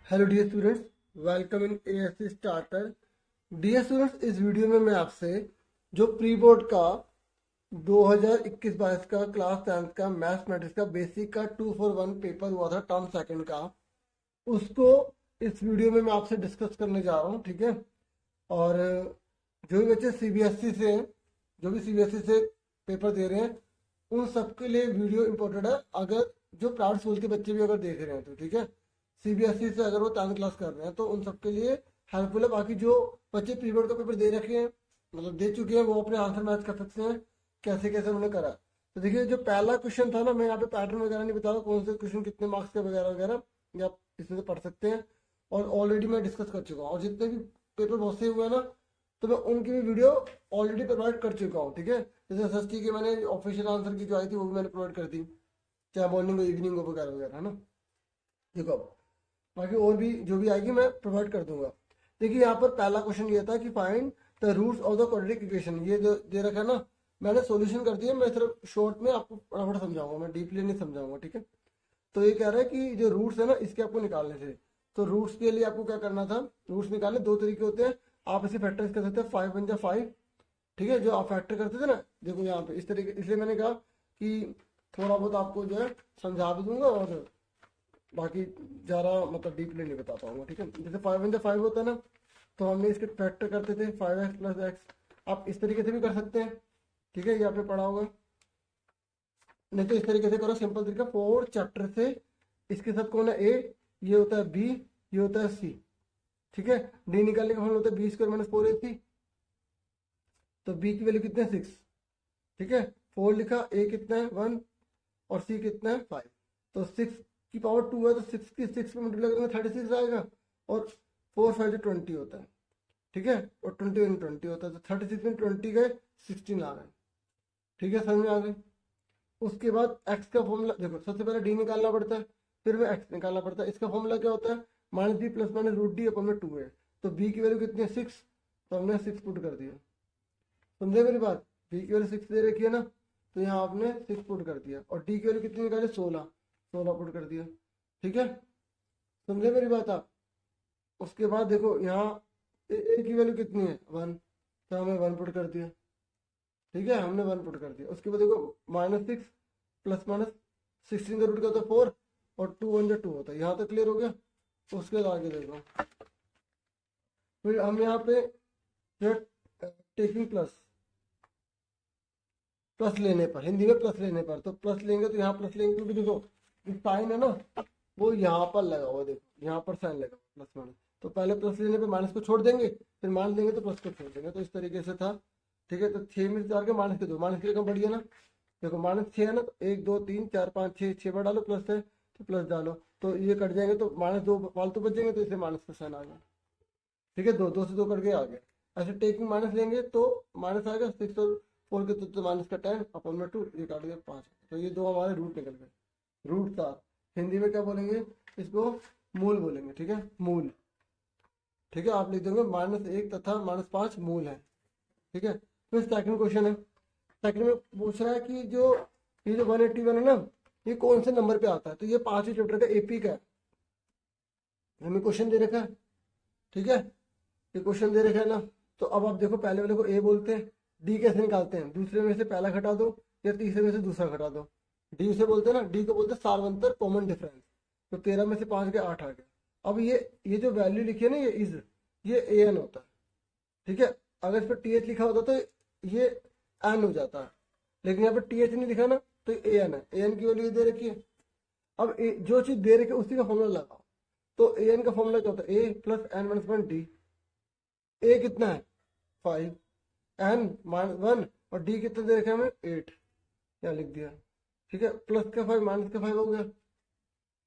Hello dear students, welcome in ASC starter. Dear students, इस video में मैं आपसे जो प्री बोर्ड का 2021-22 का क्लास 10th का मैथमेटिक्स का बेसिक का 241 पेपर हुआ था टर्म सेकंड का, उसको इस वीडियो में मैं आपसे डिस्कस करने जा रहा हूँ। ठीक है। और जो भी बच्चे सीबीएसई से जो भी सीबीएसई से पेपर दे रहे हैं उन सबके लिए वीडियो इंपॉर्टेंट है। अगर जो प्राइवेट स्कूल के बच्चे भी अगर देख रहे हैं तो ठीक है, सीबीएसई से अगर वो 10th क्लास कर रहे हैं तो उन सबके लिए हेल्पफुल है। बाकी जो बच्चे प्री बोर्ड का पेपर दे रखे हैं, मतलब दे चुके हैं, वो अपने आंसर मैच कर सकते हैं कैसे कैसे उन्होंने करा। तो देखिए, जो पहला क्वेश्चन था ना, मैं यहाँ पे पैटर्न वगैरह नहीं बता रहा कौन से क्वेश्चन कितने मार्क्स के वगैरह वगैरह, ये आप इसमें से पढ़ सकते हैं। और ऑलरेडी मैं डिस्कस कर चुका हूँ, और जितने भी पेपर बहुत से हुए हैं ना, तो मैं उनकी भी वीडियो ऑलरेडी प्रोवाइड कर चुका हूँ। ठीक है। जैसे एसएसटी की मैंने ऑफिशियल आंसर की जो आई थी वो भी मैंने प्रोवाइड कर दी, चाहे मॉर्निंग हो इवनिंग हो वगैरह वगैरह, है ना। देखो, अब बाकी और भी जो भी आएगी मैं प्रोवाइड कर दूंगा। देखिए, यहाँ पर पहला क्वेश्चन ये था कि find the roots of the quadratic equation. ये जो दे रखा है ना, मैंने सॉल्यूशन कर दिया। मैं सिर्फ शॉर्ट में आपको फटाफट समझाऊंगा, मैं डीपली नहीं समझाऊंगा। ठीक है। तो ये कह रहा है कि जो रूट्स है ना, इसके आपको निकालने थे। तो रूट्स के लिए आपको क्या करना था, रूट्स निकालने दो तरीके होते हैं। आप इसे फैक्टर कर सकते हैं, 5 × 5। ठीक है, जो आप फैक्टर करते थे ना, देखो यहाँ पे इस तरीके, इसलिए मैंने कहा कि थोड़ा बहुत आपको जो है समझा भी दूंगा, और बाकी ज़्यादा मतलब डीपली नहीं बता पाऊंगा। ठीक है। जैसे 5 × 5 होता है ना, तो हमने इसके फैक्टर करते थे 5x + x। आप इस तरीके से भी कर सकते हैं। ठीक है, ये आपने पढ़ा होगा। नहीं तो इस तरीके से करो, सिंपल तरीका 4 चैप्टर से। इसके साथ कौन है, ए, ये होता है बी, ये होता है सी। ठीक है। डी निकालने का फॉर्मूला होता है b² - 4ac। तो बी की वैल्यू कितने, 6। ठीक है। 4 लिखा, ए कितना है 1, और सी कितना है 5। तो 6 की पावर 2 है, तो 6 की 6 में मल्टीप्लाई करेंगे 36 आएगा, और 4 5 20 होता है। ठीक है। और 20 × 20 होता है, तो 36 में 20 गए, 16 आ गए। ठीक है, समझ में आ गए। उसके बाद x का फॉर्मूला देखो, सबसे पहले d निकालना पड़ता है, फिर में x निकालना पड़ता है। इसका फॉर्मूला क्या होता है, -b + -√d/2 है। तो b की वैल्यू कितनी है, 6। तो हमने 6 पुट कर दिया। समझे मेरी बात। b की वैल्यू 6 दे रखी है ना, तो यहाँ आपने 6 पुट कर दिया, और d की वैल्यू कितनी निकाली, 16। 16 पुट कर दिया। ठीक है, समझे मेरी बात आप। उसके बाद देखो, यहाँ a की वैल्यू कितनी है 1, तो हमें 1 पुट कर दिया। ठीक है, हमने 1 पुट कर दिया। उसके बाद देखो, -6 + -16 का रूट क्या होता है 4, और 2 1 2 होता है। यहाँ तक क्लियर हो गया। उसके बाद आगे देखो, फिर हम यहाँ पे जो टेकिंग प्लस लेने पर, हिंदी में प्लस लेने पर, तो प्लस लेंगे तो यहाँ प्लस लेंगे, क्योंकि देखो साइन है ना, वो यहाँ पर लगा हुआ, देखो यहाँ पर साइन लगा प्लस माइनस। तो पहले प्लस लेने पे माइनस को छोड़ देंगे, फिर माइनस लेंगे तो प्लस को छोड़ देंगे। तो इस तरीके से था। ठीक है। तो 6 में से 4 के माइनस के 2, माइनस के रकम बढ़िया ना। देखो -6 है ना, तो 1 2 3 4 5 6, 6 बार डालो, प्लस है तो प्लस डालो, तो ये कट जाएंगे, तो -2 फालतू बचेंगे, तो इसे माइनस का साइन आ गया। ठीक है, 2 2 से 2 कट के आ गया। ऐसे टेकिंग माइनस लेंगे तो माइनस आएगा, 6 और 4 के, तो माइनस का 10/2, ये काट गया 5। तो ये दो हमारे रूट निकल गए, रूट था। हिंदी में क्या बोलेंगे इसको, मूल बोलेंगे। ठीक है, मूल। ठीक है, आप लिख देंगे -1 तथा -5 मूल है। ठीक है। फिर सेकंड क्वेश्चन है। सेकंड में पूछ रहा है कि जो ये जो 181 है ना, ये कौन से नंबर पे आता है। तो ये 5वें चैप्टर का एपी का है, हमें क्वेश्चन दे रखा है। ठीक है, ये क्वेश्चन दे रखा है ना। तो अब आप देखो, पहले वाले को ए बोलते हैं। डी कैसे निकालते हैं, दूसरे में से पहला घटा दो, या तीसरे में से दूसरा घटा दो। डी से बोलते हैं ना, डी को बोलते हैं सार्वंतर कॉमन डिफरेंस। तो 13 में से 5 गए, 8 आ गए। अब ये जो वैल्यू लिखी है ना, ये ए एन होता है। ठीक है। अगर इस पर टी एच लिखा होता तो ये एन हो जाता है, लेकिन यहाँ पर टी एच नहीं लिखा ना, तो ए एन है। ए एन की वैल्यू दे रखी है। अब जो चीज दे रखी है उसी का फॉर्मूला लगाओ। तो ए एन का फॉर्मूला क्या होता है, ए + n-1 डी। ए कितना है 5, n -1, और डी कितना दे रखा है हमें 8, यहाँ लिख दिया। ठीक है, प्लस का 5 माइनस का 5 हो गया।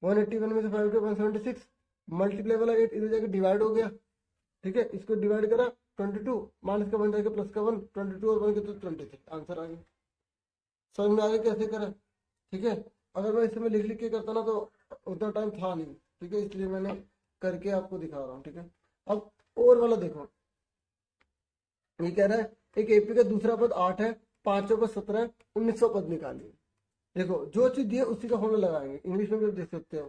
181 में से 5 गया 176, मल्टीप्लाई वाला 8 इधर जाके डिवाइड हो गया। ठीक है, इसको डिवाइड करा 22, माइनस का 1 जाके प्लस का 1, 22 और 1 के तो 23, आंसर आ गया। समझ में आ गया कैसे करा। ठीक है, अगर मैं इसमें लिख लिख के करता ना तो उतना टाइम था नहीं। ठीक है, इसलिए मैंने करके आपको दिखा रहा हूँ। ठीक है। अब और वाला देखो, ये कह रहा है एक एपी का दूसरा पद 8 है, पांचों पद 17 है, 19वां पद निकालिए। देखो, जो चीज दी है उसी का फॉर्मूला लगाएंगे। इंग्लिश में भी आप देख सकते हो।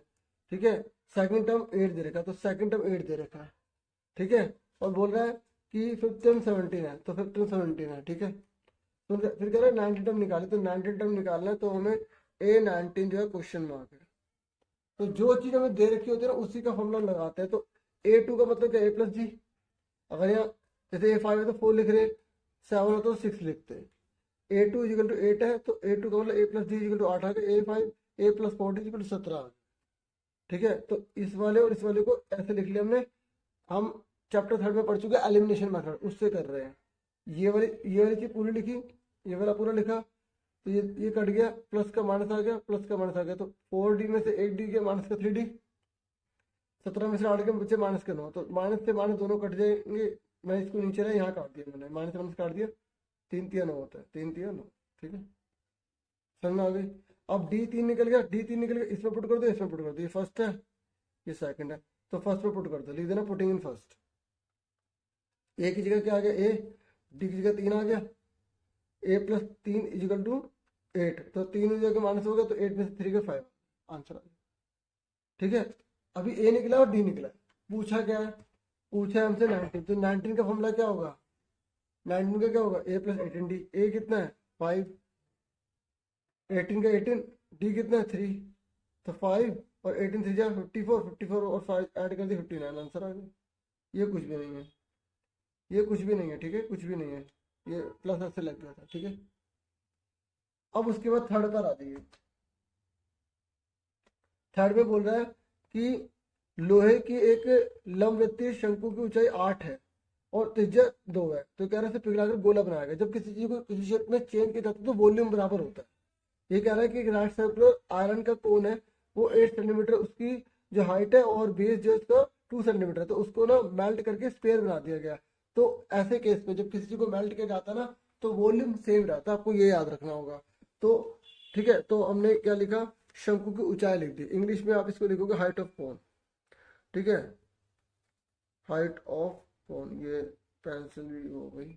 ठीक है, सेकंड टर्म 8 दे रखा है, तो सेकंड टर्म 8 दे रखा है, ठीक है। और बोल रहा है कि फिफ्थ टर्म 17 है, तो फिफ्थ टर्म 17 है, ठीक है। तो फिर कह रहा है 19 टर्म निकाले, तो 19 टर्म निकालना है, तो हमें A19 जो है क्वेश्चन मार्क है। तो जो चीज हमें दे रखी होती है ना उसी का फॉर्मूला लगाते हैं। तो A2 का मतलब क्या, A+G। अगर यहाँ जैसे A5 है तो 4 लिख रहे, 7 हो तो 6 लिखते हैं। A2 इजिकल टू 8 है, तो A2 का मतलब A+G इजिकल टू 8 आ गया, A5 A+40 इजिकल टू 17 आ गया, ठीक है। तो इस वाले और इस वाले को ऐसे लिख लिया हमने। हम चैप्टर 3 में पढ़ चुके हैं एलिमिनेशन मेथड, उससे कर रहे हैं। ये वाली चीज पूरी लिखी, ये वाला पूरा लिखा, तो ये कट गया, प्लस का माइनस आ गया, प्लस का माइनस आ गया, तो 4D में से 8D गया, माइनस का 3D, 17 में से 8 के बच्चे माइनस का 9, तो माइनस से माइनस दोनों कट जाएंगे। मैं इसको नीचे रहा यहाँ काट दिया मैंने, माइनस माइनस काट दिया, 3 3 9 होता है, 3 3 9, ठीक है, समझ में आ गई। अब D3 निकल गया, D3 निकल गया, इसमें पुट कर दो, इसमें पुट कर दो, ये फर्स्ट है ये सेकंड है, तो फर्स्ट में पुट कर दो, लिख देना पुटिंग इन फर्स्ट। ए की जगह क्या आ गया, ए, डी की जगह 3 आ गया, A+3 इजिकल टू 8, तो 3 की जगह माइनस हो गया, तो 8 में से 3 का 5 आंसर आ गया, ठीक है। अभी ए निकला और डी निकला, पूछा क्या है, पूछा है हमसे 19, तो 19 का फॉर्मूला क्या होगा, 19 का क्या होगा, A+18D। ए कितना है 5, 18 का 18, डी कितना है 3, तो 5 और 18 3 जा 54, 54 और 5 ऐड कर दी 59, आंसर आ गया। ये कुछ भी नहीं है, ये कुछ भी नहीं है, ठीक है, कुछ भी नहीं है, ये प्लस ऐसे लग गया था, ठीक है। अब उसके बाद थर्ड पर आ जाइए। थर्ड में बोल रहा है कि लोहे की एक लंबवृत्तीय शंकु की ऊंचाई 8 है और त्रिज्या 2 है, तो कह रहा है पिघलाकर गोला बनाएगा। जब किसी चीज को किसी शेप में चेंज किया जाता है तो वॉल्यूम बराबर होता है। ये कह रहा है कि एक राइट सर्कुलर आयरन का कोन है, वो 8 सेंटीमीटर उसकी जो हाइट है और बेस जो उसका 2 सेंटीमीटर है, तो उसको ना मेल्ट करके स्पेयर बना दिया गया। तो ऐसे केस में जब किसी चीज को मेल्ट किया जाता है ना तो वॉल्यूम सेम रहता है, आपको ये याद रखना होगा। तो ठीक है, तो हमने क्या लिखा, शंकु की ऊंचाई लिख दी, इंग्लिश में आप इसको लिखोगे हाइट ऑफ कोन, ठीक है, हाइट ऑफ कोन, ये पेंसिल भी हो गई,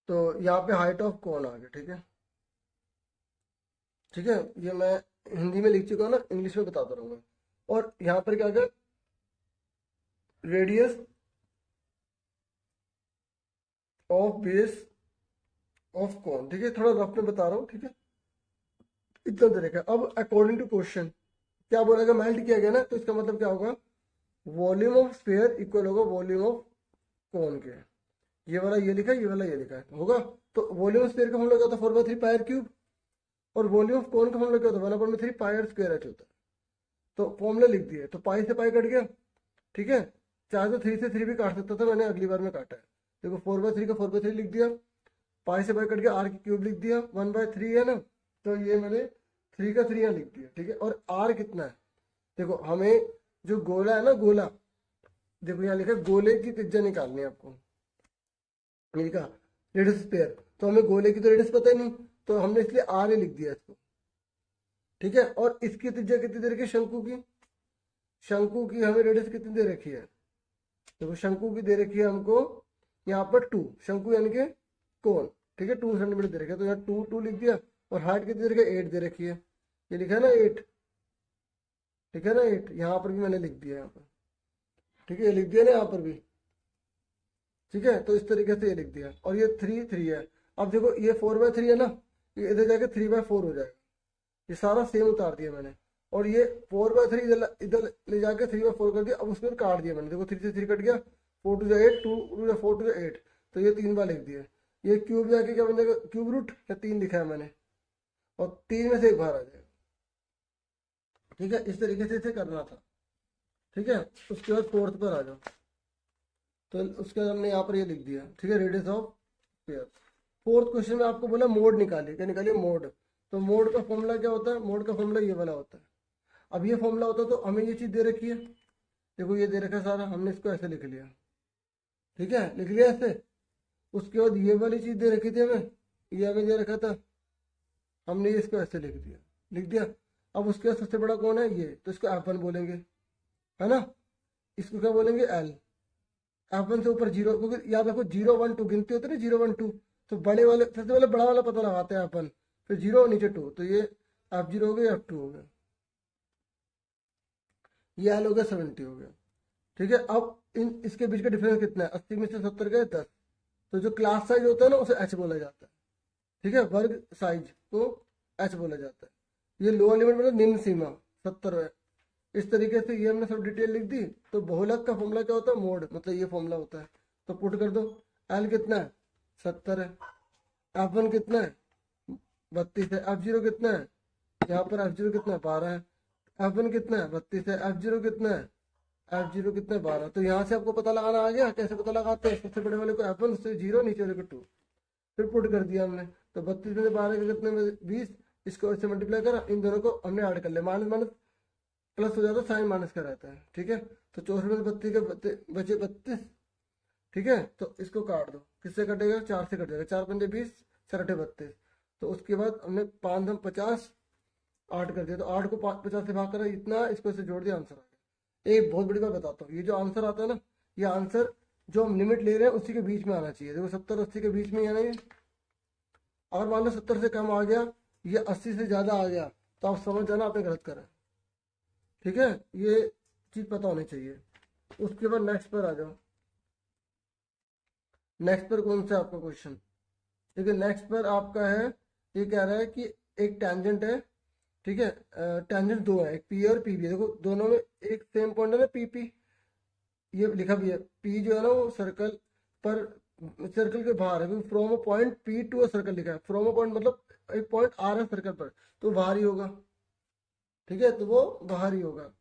तो यहाँ पे हाइट ऑफ कोन आ गया, ठीक है, ठीक है। ये मैं हिंदी में लिख चुका हूँ ना, इंग्लिश में बताता रहूंगा। और यहाँ पर क्या गया, radius of base of cone, ठीक है, थोड़ा रफ में बता रहा हूँ, ठीक है, इतना दे रखा है। अब अकॉर्डिंग टू क्वेश्चन क्या बोलेगा, मेल्ट किया गया ना, तो इसका मतलब क्या होगा, वॉल्यूम ऑफ स्फीयर इक्वल होगा वॉल्यूम ऑफ कोन के। ये वाला ये लिखा है, ये वाला ये लिखा है, होगा। तो वॉल्यूम ऑफ स्फीयर का फॉर्मूला क्या होता है, 4/3 पाई आर क्यूब, और वॉल्यूम ऑफ कोन का फॉर्मूला क्या होता है, 1/3 पाई आर स्क्वायर एच होता है। तो फॉर्मूला लिख दिए, तो पाई से पाई कट गया, ठीक है। चाहे तो 3 से 3 भी काट सकता था, मैंने अगली बार में काटा है। देखो 4/3 का 4/3 लिख दिया, पाई से पाई कट गया, आर की क्यूब लिख दिया, 1/3 है ना, तो ये मैंने 3 का 3 यहाँ लिख दिया, ठीक है। और आर कितना है, देखो हमें जो गोला है ना, गोला देखो यहाँ लिखा है, गोले की त्रिज्या निकालनी है आपको, ये लिखा रेडियस स्क्वायर, तो हमें गोले की तो रेडियस पता ही नहीं, तो हमने इसलिए आर ही लिख दिया इसको, ठीक है। और इसकी त्रिज्या कितनी दे रखी है, शंकु की, शंकु की हमें रेडियस कितनी दे रखी है, देखो शंकु की दे रखी है हमको यहाँ पर 2, शंकु यानी कि कोण, ठीक है, 2 सेंटीमीटर दे रखा है, तो यहाँ 2 2 लिख दिया। और हाइट कितनी दे रखी है, 8 दे रखी है, ये लिखा है ना 8, ठीक है ना 8, यहाँ पर भी मैंने लिख दिया यहाँ पर, ठीक है, ये लिख दिया ना यहाँ पर भी, ठीक है। तो इस तरीके से ये लिख दिया, और ये 3 3 है। अब देखो ये 4/3 है ना, ये इधर जाके 3/4 हो जाएगा, ये सारा सेम उतार दिया मैंने। और ये 4/3 इधर इधर ले जाके 3/4 कर दिया, अब उसको काट दिया मैंने, देखो 3 से 3 कट गया, 4 2 8, 2 2 4 2 8, तो ये 3 बार लिख दिया। ये क्यूब जाके क्या बन जाएगा, क्यूब रूट या 3 लिखा है मैंने, और 3 में से एक बाहर आ जाएगा, ठीक है। इस तरीके से इसे करना था, ठीक है। उसके बाद फोर्थ पर आ जाओ, तो उसके बाद हमने यहाँ पर ये लिख दिया, ठीक है, radius of sphere. Fourth question में आपको बोला मोड निकालिए, क्या निकालिए, मोड। तो मोड का फॉर्मूला क्या होता है, मोड का फॉर्मूला ये वाला होता है। अब ये फॉर्मूला होता है, तो हमें ये चीज दे रखी है, देखो ये दे रखा है सारा, हमने इसको ऐसे लिख लिया, ठीक है, लिख लिया ऐसे। उसके बाद ये वाली चीज दे रखी थी हमें, ये हमें दे रखा था, हमने इसको ऐसे लिख दिया। अब उसके बाद सबसे बड़ा कौन है, ये, तो इसको F1 बोलेंगे, है ना, इसको क्या बोलेंगे, L। F1 से ऊपर 0, क्योंकि याद रखो 0 1 2 गिनती होती है ना, 0 1 2, तो बड़े वाले सबसे पहले बड़ा वाला पता लगाते हैं F1, फिर 0 नीचे 2, तो ये F0 हो गया, F2 हो गया, ये एल हो गया 70 हो गया। ठीक है, अब इन इसके बीच का डिफरेंस कितना है, 80 में से 70 गए 10। तो जो क्लास साइज होता है ना उसे एच बोला जाता है। ठीक है, वर्ग साइज को एच बोला जाता है। ये लोअर लिमिट मतलब निम्न सीमा 70 है। इस तरीके से ये हमने सब डिटेल लिख दी। तो बहुलक का फॉर्मूला क्या होता है, मोड, मतलब ये फॉर्मूला होता है। तो पुट कर दो, एल कितना है 70 है, F1 कितना है 32 है, F0 कितना है, यहाँ पर F0 कितना है 12 है, F1 कितना है 32 है, F0 कितना है, F0 कितना है 12। तो यहाँ से आपको पता लगाना आ गया। कैसे पता लगाते हैं, सबसे बड़े वाले को F1, उससे 0, नीचे वाले को 2, फिर पुट कर दिया हमने। तो 32 में से 12 का कितने में 20, इसको इससे मल्टीप्लाई करा, इन दोनों को हमने ऐड कर लिया, माइनस माइनस प्लस हो जाता है, साइन माइनस का रहता है। ठीक है, तो 64 में 32 के बचे 32। ठीक है, तो इसको काट दो, किससे कटेगा, 4 से कटेगा, 4 पंजे 20, 4 अठे 32। तो उसके बाद हमने 5 दम 50, 8 कर दिया। तो 8 को 50 से भाग करा इतना, इसको इससे जोड़ दिया, आंसर आ गया। एक बहुत बड़ी बात बताता हूँ, ये जो आंसर आता है ना, ये आंसर जो हम लिमिट ले रहे हैं उसी के बीच में आना चाहिए। देखो 70 80 के बीच में ही आना है। अगर मान लो 70 से कम आ गया, ये 80 से ज्यादा आ गया, तो आप समझ जाना आपने गलत करा। ठीक है, ये चीज पता होनी चाहिए। उसके बाद नेक्स्ट पर आ जाओ। नेक्स्ट पर कौन सा आपका क्वेश्चन, ठीक है, नेक्स्ट पर आपका है, ये कह रहा है कि एक टेंजेंट है। ठीक है, टेंजेंट दो है, एक पी और पी बी। देखो दोनों में एक सेम पॉइंट है ना, पी पी, ये लिखा भी है। पी जो है ना वो सर्कल पर, सर्कल के बाहर है, क्योंकि from a point P to a circle लिखा है। फ्रॉम अ पॉइंट मतलब एक पॉइंट आ रहा है सर्कल पर, तो बाहर ही होगा। ठीक है, तो वो बाहर ही होगा।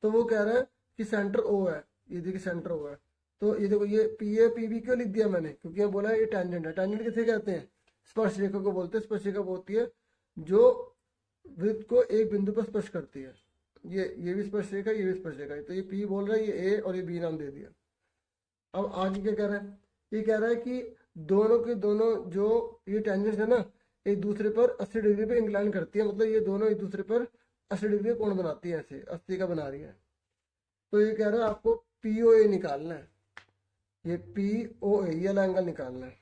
तो वो कह रहा है कि सेंटर ओ है, ये देखिए सेंटर ओ है। तो ये देखो, ये पी ए पी बी क्यों लिख दिया मैंने, क्योंकि ये बोला है ये टेंजेंट है। टेंजेंट किसे कहते हैं, स्पर्श रेखा को बोलते हैं। स्पर्श रेखा वो होती है जो वृत्त को एक बिंदु पर स्पर्श करती है। ये भी स्पर्श रेखा, ये भी स्पर्श रेखा है। तो ये पी बोल रहा है, ये ए और ये बी नाम दे दिया। अब आगे क्या कह रहा है, ये कह रहा है कि दोनों के दोनों जो ये टेंजेंट है ना, एक दूसरे पर 80 डिग्री पे इंक्लाइन करती है। मतलब ये दोनों एक दूसरे पर 80 डिग्री कोण बनाती है, ऐसे 80 का बना रही है। तो ये कह रहा है आपको पी ओ ए निकालना है, ये पी ओ ए, ये वाला एंगल निकालना है।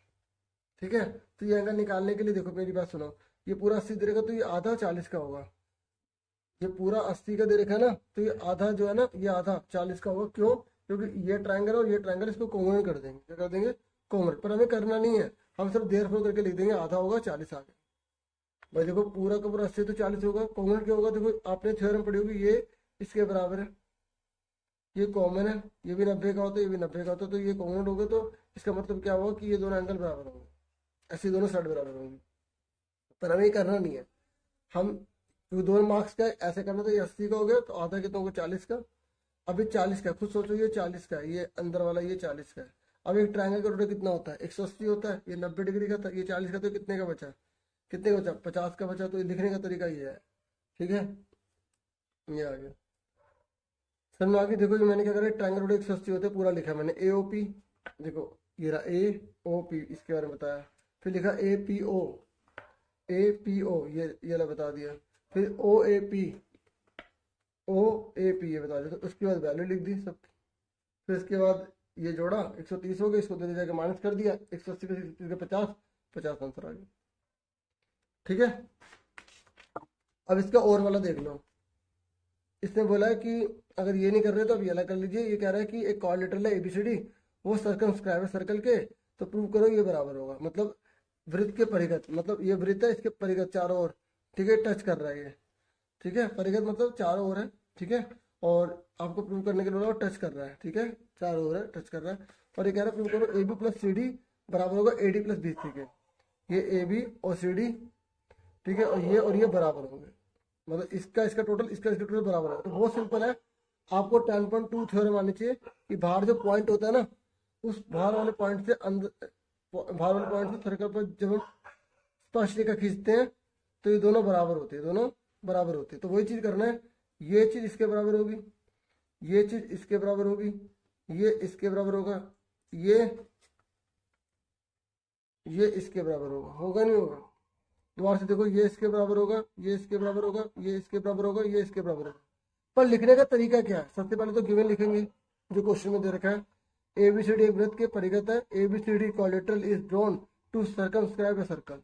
ठीक है, तो ये एंगल निकालने के लिए देखो मेरी बात सुनो, ये पूरा 80 दे रखा, तो ये आधा 40 का होगा। ये पूरा 80 का दे रखा है ना, तो ये आधा जो है ना, ये आधा 40 का होगा। क्यों, क्योंकि ये ट्रायंगल और ये ट्रायंगल इसको कॉमन कर देंगे। क्या कर देंगे, कॉमन। पर हमें करना नहीं है, हम सिर्फ देयरफॉर करके लिख देंगे, आधा होगा 40 आगे। भाई देखो पूरा का पूरा 80 तो 40 होगा, कॉमन क्या होगा, देखो आपने थ्योरम पढ़ी होगी, ये इसके बराबर है, ये कॉमन है, ये भी 90 का होता है, ये भी 90 का होता है, तो ये कॉमन होगा। तो इसका मतलब क्या हुआ कि ये दोनों एंगल बराबर होंगे, ऐसे दोनों साइड बराबर होंगी। पर हमें ये करना नहीं है, हम क्योंकि 2 मार्क्स का ऐसे करना, तो ये 80 का हो गया, तो आधा कितना होगा 40 का। अभी 40 का खुद सोचो, ये 40 का है, ये अंदर वाला ये 40 का है। अब एक ट्रायंगल का टोटल कितना होता है, 180 होता है। ये 90 डिग्री का था, ये 40 का, तो कितने का बचा, कितने का बचा 50 का बचा। तो ये लिखने का तरीका ये है। ठीक है, ये आ गया समझ में। आगे देखो, जो मैंने क्या करा, ट्रायंगल टोटल 180 होते हैं, पूरा लिखा मैंने ए ओ पी। देखो ये रहा ए ओ पी, इसके बारे में बताया। फिर लिखा A P O, A P O ये बता दिया। फिर ओ A P, O A P ये बता दिया। तो उसके बाद वैल्यू लिख दी सब। फिर इसके बाद ये जोड़ा 130 हो गया, इसको दे जाकर माइनस कर दिया, 180 का 50, 50 आंसर आ गया। ठीक है, अब इसका और वाला देख लो। इसने बोला है कि अगर ये नहीं कर रहे तो अब ये वाला कर लीजिए। ये कह रहा है कि एक कोऑर्डिनेटर है एबीसीडी, वो सर्कमस्क्राइब है सर्कल के, तो प्रूव करो ये बराबर होगा। मतलब वृत्त के परिगत, मतलब ये वृत्त है, इसके परिगत चारों ओर, ठीक है, टच कर रहा है ये। ठीक है, परिगत मतलब चारों ओर है। ठीक है, और आपको प्रूव करने के लिए बोला टच कर रहा है। ठीक है, चारों ओर है, टच कर रहा है। और ये कह रहा है प्रूव करो A B plus C D बराबर होगा A D plus B C के। ये ए बी और सी डी, ठीक है, और ये बराबर होंगे। मतलब इसका टोटल, इसका टोटल बराबर है। तो बहुत सिंपल है, आपको 10.2 थ्योरम आनी चाहिए कि बाहर जो पॉइंट होता है ना, उस बाहर वाले पॉइंट से अंदर, बाहर वाले पॉइंट से सर्कल पर जब हम स्पर्श रेखा खींचते हैं, तो ये दोनों बराबर होते हैं, दोनों बराबर होते हैं। तो वही चीज करना है, ये चीज इसके बराबर होगी, ये चीज इसके बराबर होगी, ये इसके बराबर होगा, ये इसके बराबर होगा। होगा नहीं होगा, दोबारा से देखो, ये इसके बराबर होगा, ये इसके बराबर होगा, ये इसके बराबर होगा, ये इसके बराबर होगा। पर लिखने का तरीका क्या है, सबसे पहले तो गिवन लिखेंगे जो क्वेश्चन में दे रखा है। एबीसीडी एक वृत्त के परिगत है, ABCD coordinator is drawn to circumscribe a circle.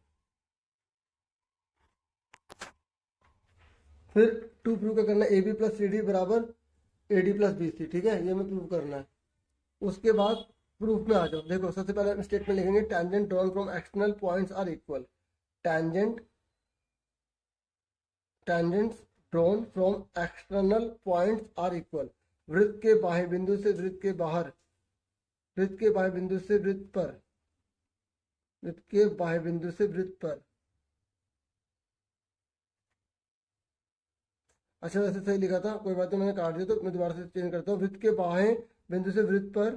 फिर टू प्रूव का करना, A B plus C D बराबर AD प्लस BC, ठीक है, ये हमें प्रूव करना है। उसके बाद प्रूफ में आ जाओ। देखो सबसे पहले हम स्टेटमेंट लिखेंगे, tangent drawn from external points are equal. Tangents drawn from external points are equal. वृत्त के बाह्य बिंदु से वृत्त के बाहर, वृत्त के बाह्य बिंदु से वृत्त पर, वृत्त के बाह्य बिंदु से वृत्त पर। अच्छा वैसे सही लिखा था, कोई बात नहीं, मैंने काट दिया तो मैं दोबारा से चेंज करता हूँ। वृत्त के बाह्य बिंदु से वृत्त पर,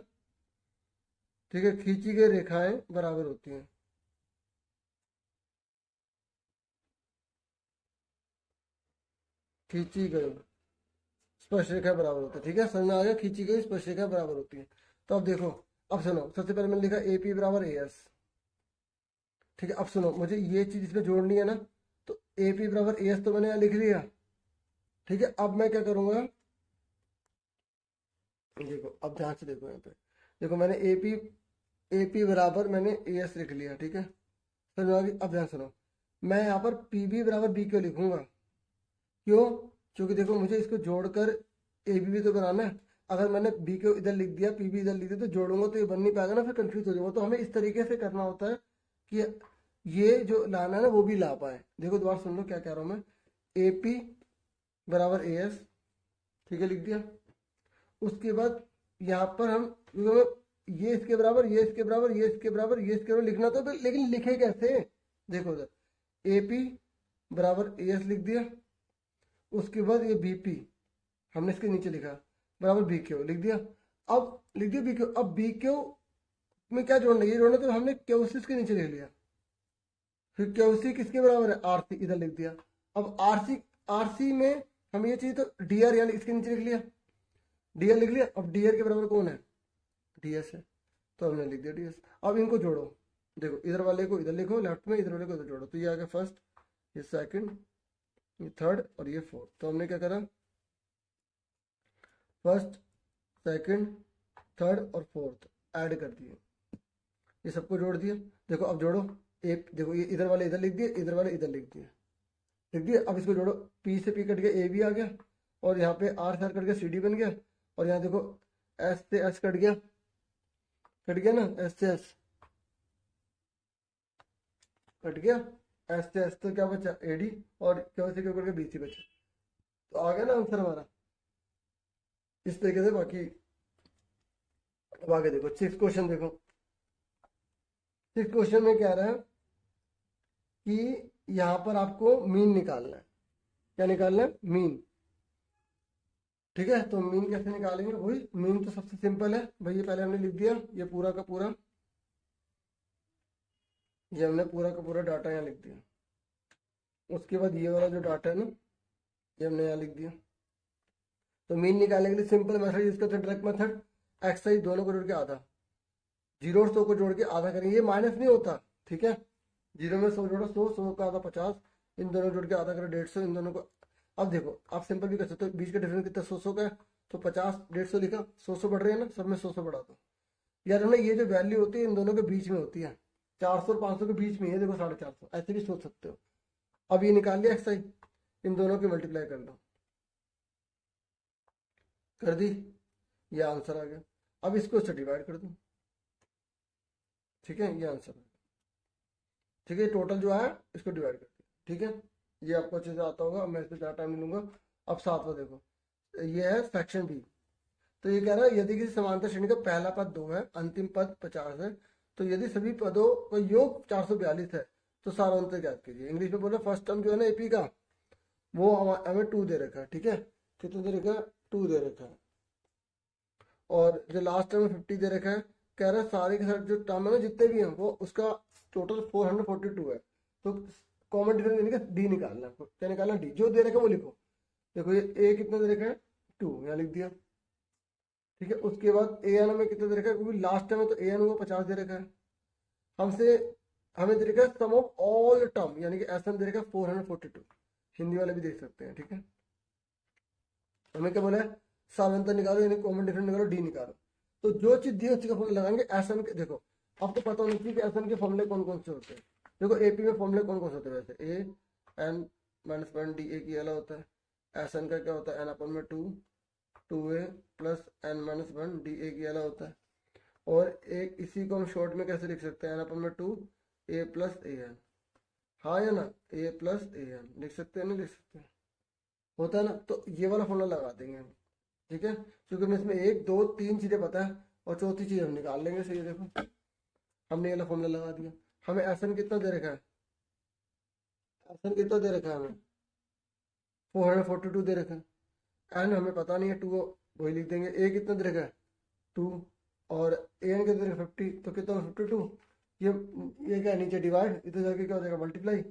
ठीक है, खींची गई रेखाएं बराबर होती हैं। खींची गई स्पर्श रेखा बराबर होती है, ठीक है, समझ में आ गया, खींची गई स्पर्श रेखा बराबर होती है। तो अब देखो, अब सुनो, सबसे पहले मैंने लिखा AP बराबर AS, ठीक है। अब सुनो, मुझे ये चीज इसमें जोड़नी है ना, तो AP बराबर AS तो मैंने यहाँ लिख लिया, ठीक है। अब मैं क्या करूंगा, देखो अब ध्यान से देखो, यहाँ पे देखो मैंने AP बराबर मैंने AS लिख लिया, ठीक है, समझ में आ गई। अब ध्यान सुनो, मैं यहाँ पर PB बराबर B क्यों लिखूंगा, क्यों, क्योंकि देखो मुझे इसको जोड़कर ABB तो बनाना है। अगर मैंने B को इधर लिख दिया, PB इधर लिख दिया, तो जोड़ूंगा तो ये बन नहीं पाएगा ना, फिर कंफ्यूज हो जाऊंगा। तो हमें इस तरीके से करना होता है कि ये जो लाना है ना वो भी ला पाए। देखो दोबारा सुन लो क्या कह रहा हूँ मैं, AP बराबर AS, ठीक है, लिख दिया। उसके बाद यहाँ पर हम ये इसके बराबर, ये इसके बराबर, ये इसके बराबर, ये इसके बराबर लिखना तो, लेकिन लिखे कैसे, देखो उधर AP बराबर AS लिख दिया। उसके बाद ये BP हमने इसके नीचे लिखा बराबर BQ लिख दिया। अब लिख दिया BQ। अब BQ में क्या जोड़ना है, ये जोड़ना, तो हमने QC के नीचे लिख लिया। फिर QC किसके बराबर है, RC, इधर लिख दिया। अब RC में हमें ये चाहिए, तो DR यानी इसके नीचे लिख लिया, DR लिख लिया। अब DR के बराबर कौन है, DS है, तो हमने लिख दिया DS। अब इनको जोड़ो, देखो इधर वाले को इधर लिखो लेफ्ट में, इधर वाले को इधर जोड़ो, तो ये आ गया फर्स्ट, ये सेकंड, ये थर्ड और ये फोर्थ। तो हमने क्या करा, फर्स्ट सेकंड थर्ड और फोर्थ ऐड कर दिए, ये सबको जोड़ दिया। देखो अब जोड़ो, देखो ये इधर वाले इधर लिख दिए, इधर वाले इधर लिख दिए। अब इसको जोड़ो, P से P कट गया, AB आ गया, और यहाँ पे R से R कट गया, CD बन गया, और यहाँ देखो S से S कट गया ना, S से S कट गया, S से S, तो क्या बचा AD, और क्या से क्या करके BC बचा। तो आ गया ना आंसर हमारा। इस तरीके से बाकी अब आगे देखो, 6 क्वेश्चन देखो। 6 क्वेश्चन में क्या रहा है कि यहाँ पर आपको मीन निकालना है। क्या निकालना है, मीन, ठीक है। तो मीन कैसे निकालेंगे, वही मीन तो सबसे सिंपल है भाई, ये पहले हमने लिख दिया, ये पूरा का पूरा, ये हमने पूरा का पूरा डाटा यहाँ लिख दिया। उसके बाद ये वाला जो डाटा है ना, ये हमने यहाँ लिख दिया। तो मीन निकालने के लिए सिंपल मेथड यूज करते हैं, डायरेक्ट मेथड। एक्सरसाइज दोनों को जोड़ के आधा, 0 और 100 को जोड़ के आधा करेंगे, ये माइनस नहीं होता, ठीक है। 0 में 100 जोड़ो, 100 का आधा 50, इन दोनों जोड़ के आधा करो 150, इन दोनों को। अब देखो आप सिंपल भी कर सकते हो, बीच का डिफरेंस कितना, 100 का है, तो 50 150 लिखा, 100 बढ़ रहे हैं ना, सब में 100 बढ़ा दो यार, हमने ये जो वैल्यू होती है इन दोनों के बीच में होती है, 400 और 500 के बीच में है, देखो 450, ऐसे भी सोच सकते हो। अब ये निकाल लिया एक्सरसाइज, इन दोनों की मल्टीप्लाई कर दो, कर दी, ये आंसर आ गया। अब इसको इससे डिवाइड कर दो, ठीक है, ये आंसर है, ठीक है। टोटल जो है इसको डिवाइड कर दिया, ठीक है। ये आपको अच्छे से आता होगा, मैं इस पर ज़्यादा टाइम नहीं लूंगा। अब 7वां देखो, ये है सेक्शन बी। तो ये कह रहा है यदि किसी समांतर श्रेणी का पहला पद 2 है, अंतिम पद 50 है, तो यदि सभी पदों का योग 442 है तो सारांतर ज्ञात कीजिए। इंग्लिश में बोला फर्स्ट टर्म जो है ना AP का, वो हमें 2 दे रखा है, ठीक है, कितना दे रखा है, 2 दे रखा है। और जो लास्ट टर्म 50 दे रखा है, कह रहा है सारे के सारे जो टर्म है ना जितने भी हैं वो उसका टोटल 442 है। तो कॉमन डिफरेंस यानी कि डी निकालना है। क्या निकालना, डी, जो दे रखा है वो लिखो। देखो ये ए कितना दे रखा है, 2, यहाँ लिख दिया, ठीक है। उसके बाद ए एन में कितना दे रखा है, क्योंकि लास्ट टाइम है तो ए एन को 50 दे रखा है। हमसे हमें दे रखा है सम ऑफ ऑल टर्म, यानी कि एस एन दे रखा है 442, हिंदी वाले भी देख सकते हैं, ठीक है। हमें क्या बोला है, सारांतर निकालो, यानी कॉमन डिफरेंस निकालो, डी निकालो। तो जो चीज दी उसी का फॉर्मूला लगाएंगे। एस एन के देखो, आपको पता होना चाहिए कि एस एन के फॉर्मूले कौन कौन से होते हैं। देखो एपी में फॉर्मूले कौन कौन से होते हैं, वैसे A N minus 1 D A की अलग होता है, एस एन का क्या होता है, एन अपन में 2 2a plus n minus one D, एक ये वाला होता है। और एक इसी को हम शॉर्ट में कैसे लिख सकते हैं, n अपन में 2a प्लस ए एन, हाँ या ना, a प्लस ए एन लिख सकते हैं, नहीं लिख सकते, होता है ना। तो ये वाला फॉर्मूला लगा देंगे हम, ठीक है, क्योंकि हमें इसमें 1 2 3 चीज़ें पता है और चौथी चीज़ हम निकाल लेंगे। सही है, देखो हमने ये वाला फॉर्मूला लगा दिया। हमें एस एन कितना दे रखा है, एस एन कितना दे रखा है हमें, 442 दे रखा है। एन हमें पता नहीं है, 2 वही लिख देंगे। ए कितना दे रखा है 2, और ए एन कितना दे रखा है 50, तो कितना 52। ये क्या है नीचे डिवाइड, इधर जाके क्या हो जाएगा मल्टीप्लाई,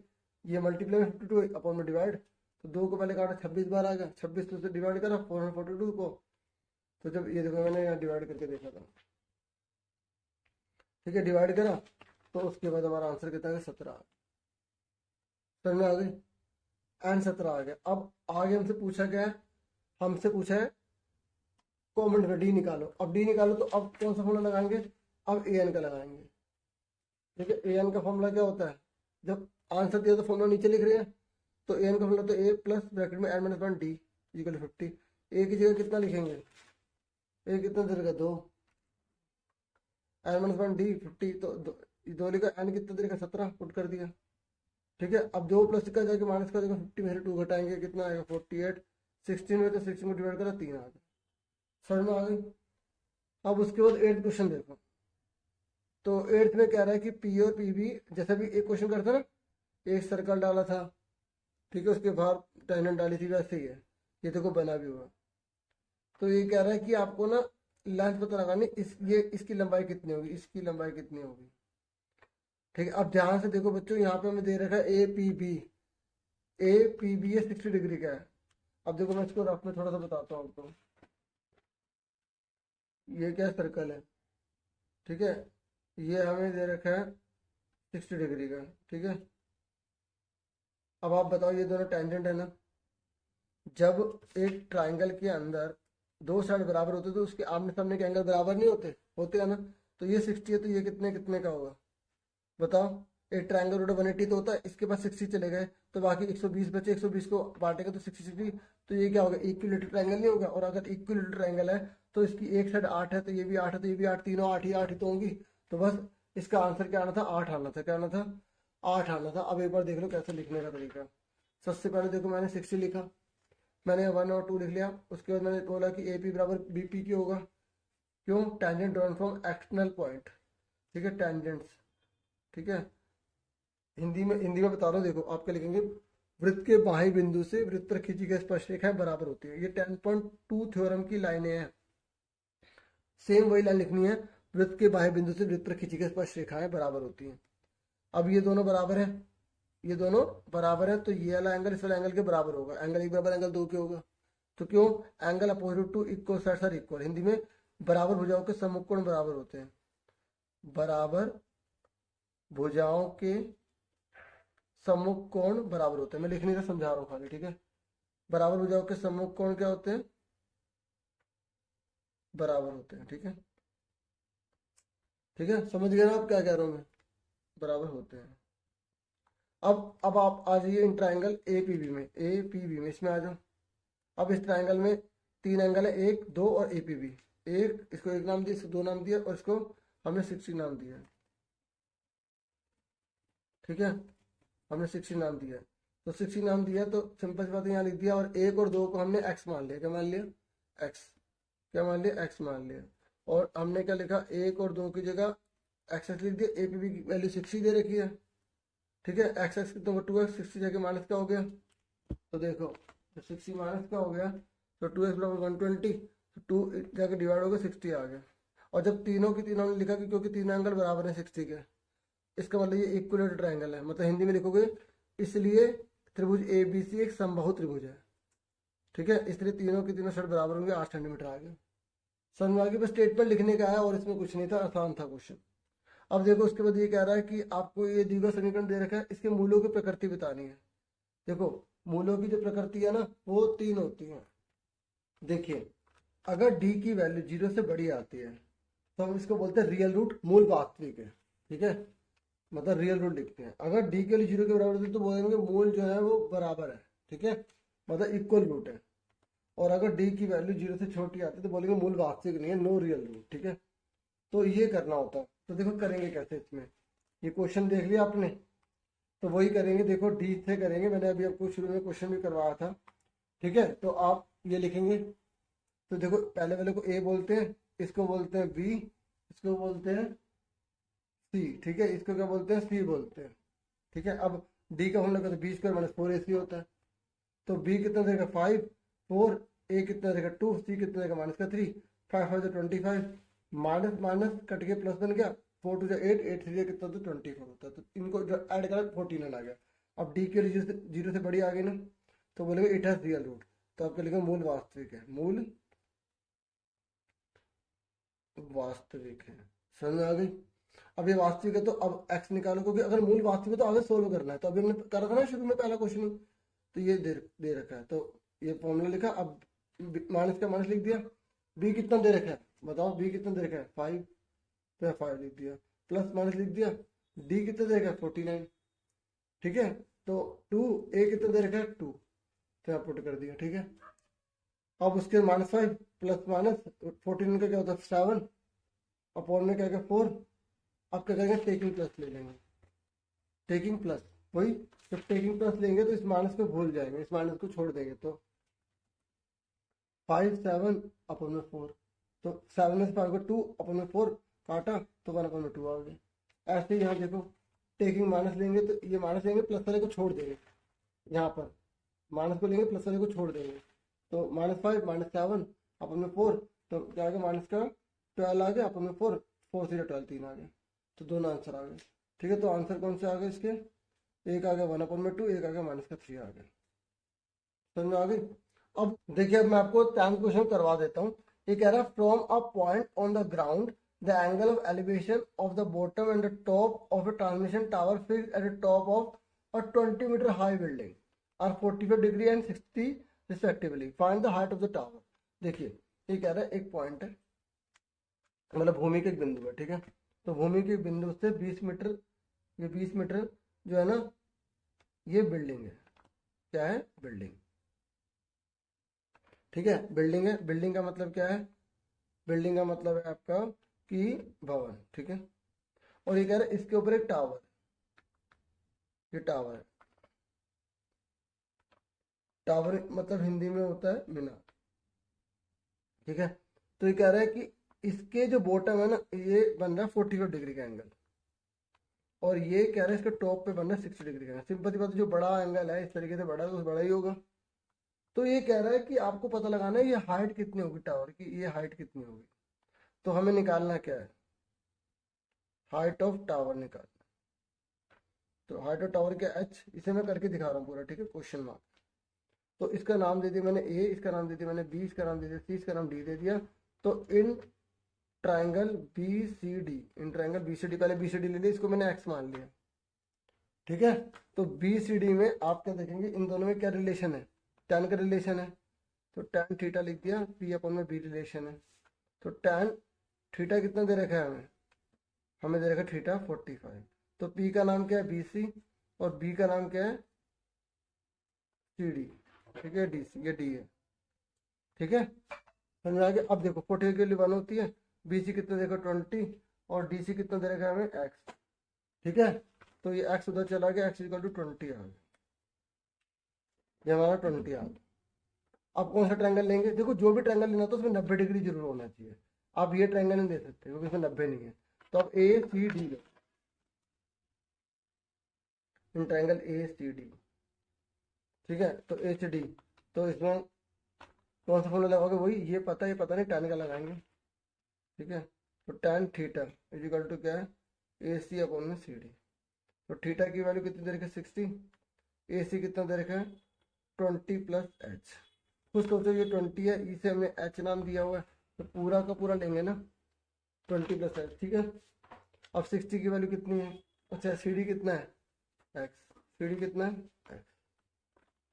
ये मल्टीप्लाई में 52 अपॉन में डिवाइड, तो 2 को पहले काटा 26 बार आ गया, 26 तो से डिवाइड करा 442 को, तो जब ये देखो मैंने यहाँ डिवाइड करके देखा था, ठीक है, डिवाइड करा तो उसके बाद हमारा आंसर कितना है 17। समझ में आ गई, एन 17 आ गया। अब आगे हमसे पूछा क्या है, हमसे पूछा है कॉमन डी निकालो। अब डी निकालो तो अब कौन सा फॉर्मूला लगाएंगे, अब ए एन का लगाएंगे। ठीक है, ए एन का फॉर्मूला क्या होता है, जब आंसर दिया तो फॉर्मूला नीचे लिख रहे हैं, तो ए एन का फॉर्मूला तो ए प्लस ब्रैकेट में N minus one D equal 50। A की जगह कितना लिखेंगे, ए कितना दे देगा 2, एन माइनस वन डी 50, तो 2 लिखा, एन कितना दे देगा 17, पुट कर दिया। ठीक है, अब 2 प्लस का जाके माइनस का जगह 50 में से 2 घटाएंगे, कितना आएगा 48, 16 में तो 16 को डिवाइड करा 3 आ गया। समझ में आ गई। अब उसके बाद 8th क्वेश्चन देखो, तो 8th में कह रहा है कि पी और पी बी, जैसा भी एक क्वेश्चन करता ना, एक सर्कल डाला था, ठीक है, उसके बाहर टेंजेंट डाली थी, वैसे ही है ये, देखो बना भी हुआ। तो ये कह रहा है कि आपको ना लेंथ पता लगानी, ये इसकी लंबाई कितनी होगी, इसकी लंबाई कितनी होगी। ठीक है, अब ध्यान से देखो बच्चों, यहाँ पे हमें दे रखा है A P B, A P B ये 60 डिग्री का है। अब देखो मैं इसको रफ में थोड़ा सा बताता हूँ आपको। ये क्या सर्कल है, ठीक है, ये हमें दे रखा है 60 डिग्री का, ठीक है। अब आप बताओ, ये दोनों टेंजेंट है ना, जब एक ट्राइंगल के अंदर 2 साइड बराबर होते तो उसके आमने सामने के एंगल बराबर नहीं होते, होते हैं ना। तो ये 60 है, तो ये कितने कितने का होगा बताओ। एक ट्राइंगल रोड 180 तो होता है, इसके पास 60 चले गए तो बाकी 120 बचे, 120 को बांटेगा तो 60 60, तो ये क्या होगा, इक्विलेटरल ट्राइंगल नहीं होगा। और अगर इक्विलेटरल ट्राइंगल है तो इसकी एक साइड 8 है, तो ये भी 8 है, तो ये भी 8, तीनों 8 ही 8 ही तो होंगी। तो बस इसका आंसर क्या आना था, 8 आना था। क्या आना था, 8 आना था। अब एक बार देख लो कैसे लिखने का तरीका। सबसे पहले देखो मैंने 60 लिखा, मैंने 1 और 2 लिख लिया। उसके बाद मैंने बोला कि ए पी बराबर बी पी क्यों होगा, क्यों, tangent drawn from external point, ठीक है, टेंजेंट्स, ठीक है। हिंदी में बता रहा हूँ, देखो आप क्या लिखेंगे, वृत्त के बाह्य बिंदु से वृत्त पर खींची गई स्पर्शरेखाएं बराबर होती है। ये 10.2 थ्योरम की लाइनें हैं, सेम वही लाइन लिखनी है, वृत्त के बाह्य बिंदु से वृत्त पर खींची गई स्पर्शरेखाएं बराबर होती हैं। अब ये दोनों बराबर है, ये दोनों बराबर है, तो ये वाला एंगल इस वाला एंगल के बराबर होगा, एंगल एक बराबर एंगल 2 के होगा। तो क्यों, angle opposite to equal sides are equal. Hindi में बराबर भुजाओं के सम्मुख कोण बराबर होते हैं, बराबर भुजाओं के सम्मुख कोण बराबर होते हैं। मैं लिखने का समझा रहा हूँ खाली, ठीक है। बराबर भुजाओं के सम्मुख कोण क्या होते हैं, बराबर होते हैं, ठीक है, ठीक है, समझ गए ना आप क्या कह रहा हूँ मैं, बराबर होते हैं। अब आप आ जाइए in triangle A P B में, ए पी बी में इसमें आ जाओ। अब इस ट्राइंगल में 3 एंगल है, 1 2 और ए पी बी। एक इसको 1 नाम दिया, इसको 2 नाम दिया, और इसको हमने 60 नाम दिया, ठीक है, हमने 60 नाम दिया। तो 60 नाम दिया तो सिंपल सी बात है, यहाँ लिख दिया, और 1 और 2 को हमने एक्स मान लिया। क्या मान लिया, एक्स, क्या मान लिया, एक्स मान लिया। और हमने क्या लिखा, 1 और 2 की जगह एक्स एक्स लिख दिया, ए पी बी की वैल्यू 60 दे रखी है, ठीक है। एक्स एक्स कितना 2x, 60 जगह माइनस का हो गया, तो देखो तो 60 माइनस का हो गया, तो 2x बराबर 120, तो 2 जाके डिवाइड हो गया 60 आ गया। और जब तीनों की तीनों ने लिखा कि क्योंकि तीनों एंगल बराबर है 60 के, इसका मतलब ये इक्विलेटरल ट्राइंगल है, मतलब हिंदी में लिखोगे इसलिए त्रिभुज ए बी सी एक समबाहु त्रिभुज है, ठीक है, इसलिए तीनों के तीनों साइड बराबर होंगे, 8 सेंटीमीटर आ गया। समझ में आ गया, बस स्टेटमेंट लिखने का है और इसमें कुछ नहीं था, आसान था क्वेश्चन। अब देखो उसके बाद ये कह रहा है कि आपको ये द्विघात समीकरण दे रखा है, इसके मूलों की प्रकृति बतानी है। देखो मूलों की जो प्रकृति है ना वो 3 होती है। देखिए अगर डी की वैल्यू 0 से बड़ी आती है तो हम इसको बोलते हैं रियल रूट, मूल वास्तविक है, ठीक है, मतलब रियल रूट लिखते हैं। अगर डी के लिए 0 के बराबर होती है तो बोलेंगे मूल जो है वो बराबर है, ठीक है, मतलब इक्वल रूट है। और अगर डी की वैल्यू 0 से छोटी आती है तो बोलेंगे मूल वास्तविक नहीं है, नो रियल रूट। ठीक है, तो ये करना होता है। तो देखो करेंगे कैसे इसमें, ये क्वेश्चन देख लिया आपने, तो वही करेंगे। देखो डी से करेंगे, मैंने अभी आपको शुरू में क्वेश्चन भी करवाया था। ठीक है, तो आप ये लिखेंगे। तो देखो पहले वाले को ए बोलते हैं, इसको बोलते हैं बी, इसको बोलते हैं सी। ठीक है, इसको क्या बोलते हैं, सी बोलते हैं। ठीक है, अब डी का फॉर्मूला कहते हैं बी स्क्वायर माइनस 4ac होता है। तो बी कितना देगा 5, 4, ए कितना देगा 2, सी कितना देगा माइनस का 3, 5 5 25, माइनस माइनस कट के प्लस बन गया, 4 2 8, 8 3 कितना तो 24 होता है। तो इनको जो ऐड करा 14 आ गया। अब डी के लिए 0 से बड़ी आ गई ना, तो बोलेंगे इट हैज रियल रूट। तो आपके लिखेंगे मूल वास्तविक है, मूल वास्तविक है। समझ में आ गई। अब ये वास्तविक है तो अब x निकालो, क्योंकि अगर मूल वास्तविक है तो आगे सोल्व करना है। तो अभी हमने करा था ना शुरू में पहला क्वेश्चन, तो ये दे रखा है, तो ये फॉर्मूला लिखा। अब माइनस का माइनस लिख दिया। b कितना दे रखा है बताओ, b कितना दे रखा है 5, तो 5 लिख दिया, प्लस माइनस लिख दिया। d कितना दे रखा है 49। ठीक है, तो 2, a कितना दे रखा है 2, तो यहाँ पुट कर दिया। ठीक है, अब उसके -5 प्लस माइनस 14 का क्या होता है 7, अपॉन में क्या 4। अब क्या करेंगे, टेकिंग प्लस ले लेंगे, टेकिंग प्लस। वही जब टेकिंग प्लस लेंगे तो इस माइनस को भूल जाएंगे, इस माइनस को छोड़ देंगे। तो 5 7 अपॉन में 4, तो 7 में से 5 को 2 अपॉन में 4 काटा तो 1 अपॉन में 2 आ गया। ऐसे ही यहाँ देखो टेकिंग माइनस लेंगे तो ये माइनस लेंगे, प्लस वाले को छोड़ देंगे। यहाँ पर माइनस को लेंगे, प्लस वाले को छोड़ देंगे। तो -5 -7 अपन में 4, तो क्या आ गया माइनस का 12 आ गया, अपन में 4 4 से 12 3 आ गया। तो दोनों आंसर आ गए। ठीक है, तो आंसर कौन से आ गए इसके, एक आ गया 1 अपॉन में 2, एक आ गया माइनस का 3 आ गया। समझ में आ गई। अब देखिए, अब मैं आपको 10 क्वेश्चन करवा देता हूँ। ये कह रहा है from a point on the ground the angle of elevation of the bottom and the top of a transmission tower fixed at the top of a 20 metre high building are 45 degree and 60 respectively, find the height of the tower. देखिए ये कह रहा है एक point है, मतलब भूमि के एक बिंदु है। ठीक है, तो भूमि के बिंदु से 20 मीटर, ये 20 मीटर जो है ना, ये बिल्डिंग है। क्या है, बिल्डिंग। ठीक है, बिल्डिंग है। बिल्डिंग का मतलब क्या है, बिल्डिंग का मतलब है आपका कि भवन। ठीक है, और ये कह रहा है इसके ऊपर एक टावर, ये टावर है। टावर मतलब हिंदी में होता है मीनार। ठीक है, तो ये कह रहा है कि इसके जो बॉटम है ना, ये बन रहा है 45 डिग्री का एंगल, और ये कह रहा है इसके टॉप पे बन रहा है 60 डिग्री का। सिंपल सी बात है, जो बड़ा एंगल है इस तरीके से बड़ा है तो बड़ा ही होगा। तो ये कह रहा है कि आपको पता लगाना है ये हाइट कितनी होगी टावर की, ये हाइट कितनी होगी। तो हमें निकालना क्या है, हाइट ऑफ टावर निकालना। तो हाइट ऑफ टावर क्या, एच, इसे मैं करके दिखा रहा हूँ पूरा। ठीक है, क्वेश्चन मार्क। तो इसका नाम दे दिया मैंने ए, इसका नाम दे दिया मैंने बी, इसका नाम दे दिया सी, इसका नाम डी दे दिया। तो in triangle B C D, in triangle B C D, पहले बी सी डी ले लिया, इसको मैंने एक्स मान लिया। ठीक है, तो बी सी डी में आप क्या देखेंगे, इन दोनों में क्या रिलेशन है, tan का रिलेशन है। तो tan थीटा लिख दिया, पी अपन में बी रिलेशन है। तो tan थीटा कितना दे रखा है हमें, हमें दे रखा है थीटा 45। तो पी का नाम क्या है बी सी, और बी का नाम क्या है सी डी। ठीक है, डी सी, ये डी है। ठीक है, समझ आ गया। अब देखो 40 के लिए 1 होती है, बी सी कितना देखो 20, और डी सी कितना दे रखा है हमें एक्स। ठीक है, तो ये एक्स उधर चला गया, एक्स इक्वल टू 20 आ गया, ये हमारा 20 आ गया। आप कौन सा ट्रायंगल लेंगे, देखो जो भी ट्रायंगल लेना तो उसमें 90 डिग्री जरूर होना चाहिए। आप ये ट्रायंगल नहीं दे सकते क्योंकि इसमें 90 नहीं है। तो आप ए सी डी लो, in triangle A C D. ठीक है, तो एच डी, तो इसमें कौन सा फॉर्मूला लगाओगे, वही ये पता नहीं tan का लगाएंगे। ठीक है, तो tan theta is equal to क्या है, ए सी अपॉन में सी डी। तो थीटा की वैल्यू कितनी दे रखी है 60, ए सी कितना दे रखा है 20 प्लस एच। कुछ सोचो ये 20 है, इसे हमने एच नाम दिया हुआ है, तो पूरा का पूरा लेंगे ना 20 प्लस एच। ठीक है, अब 60 की वैल्यू कितनी है, अच्छा सी डी कितना है एक्स, सी डी कितना है एक्स।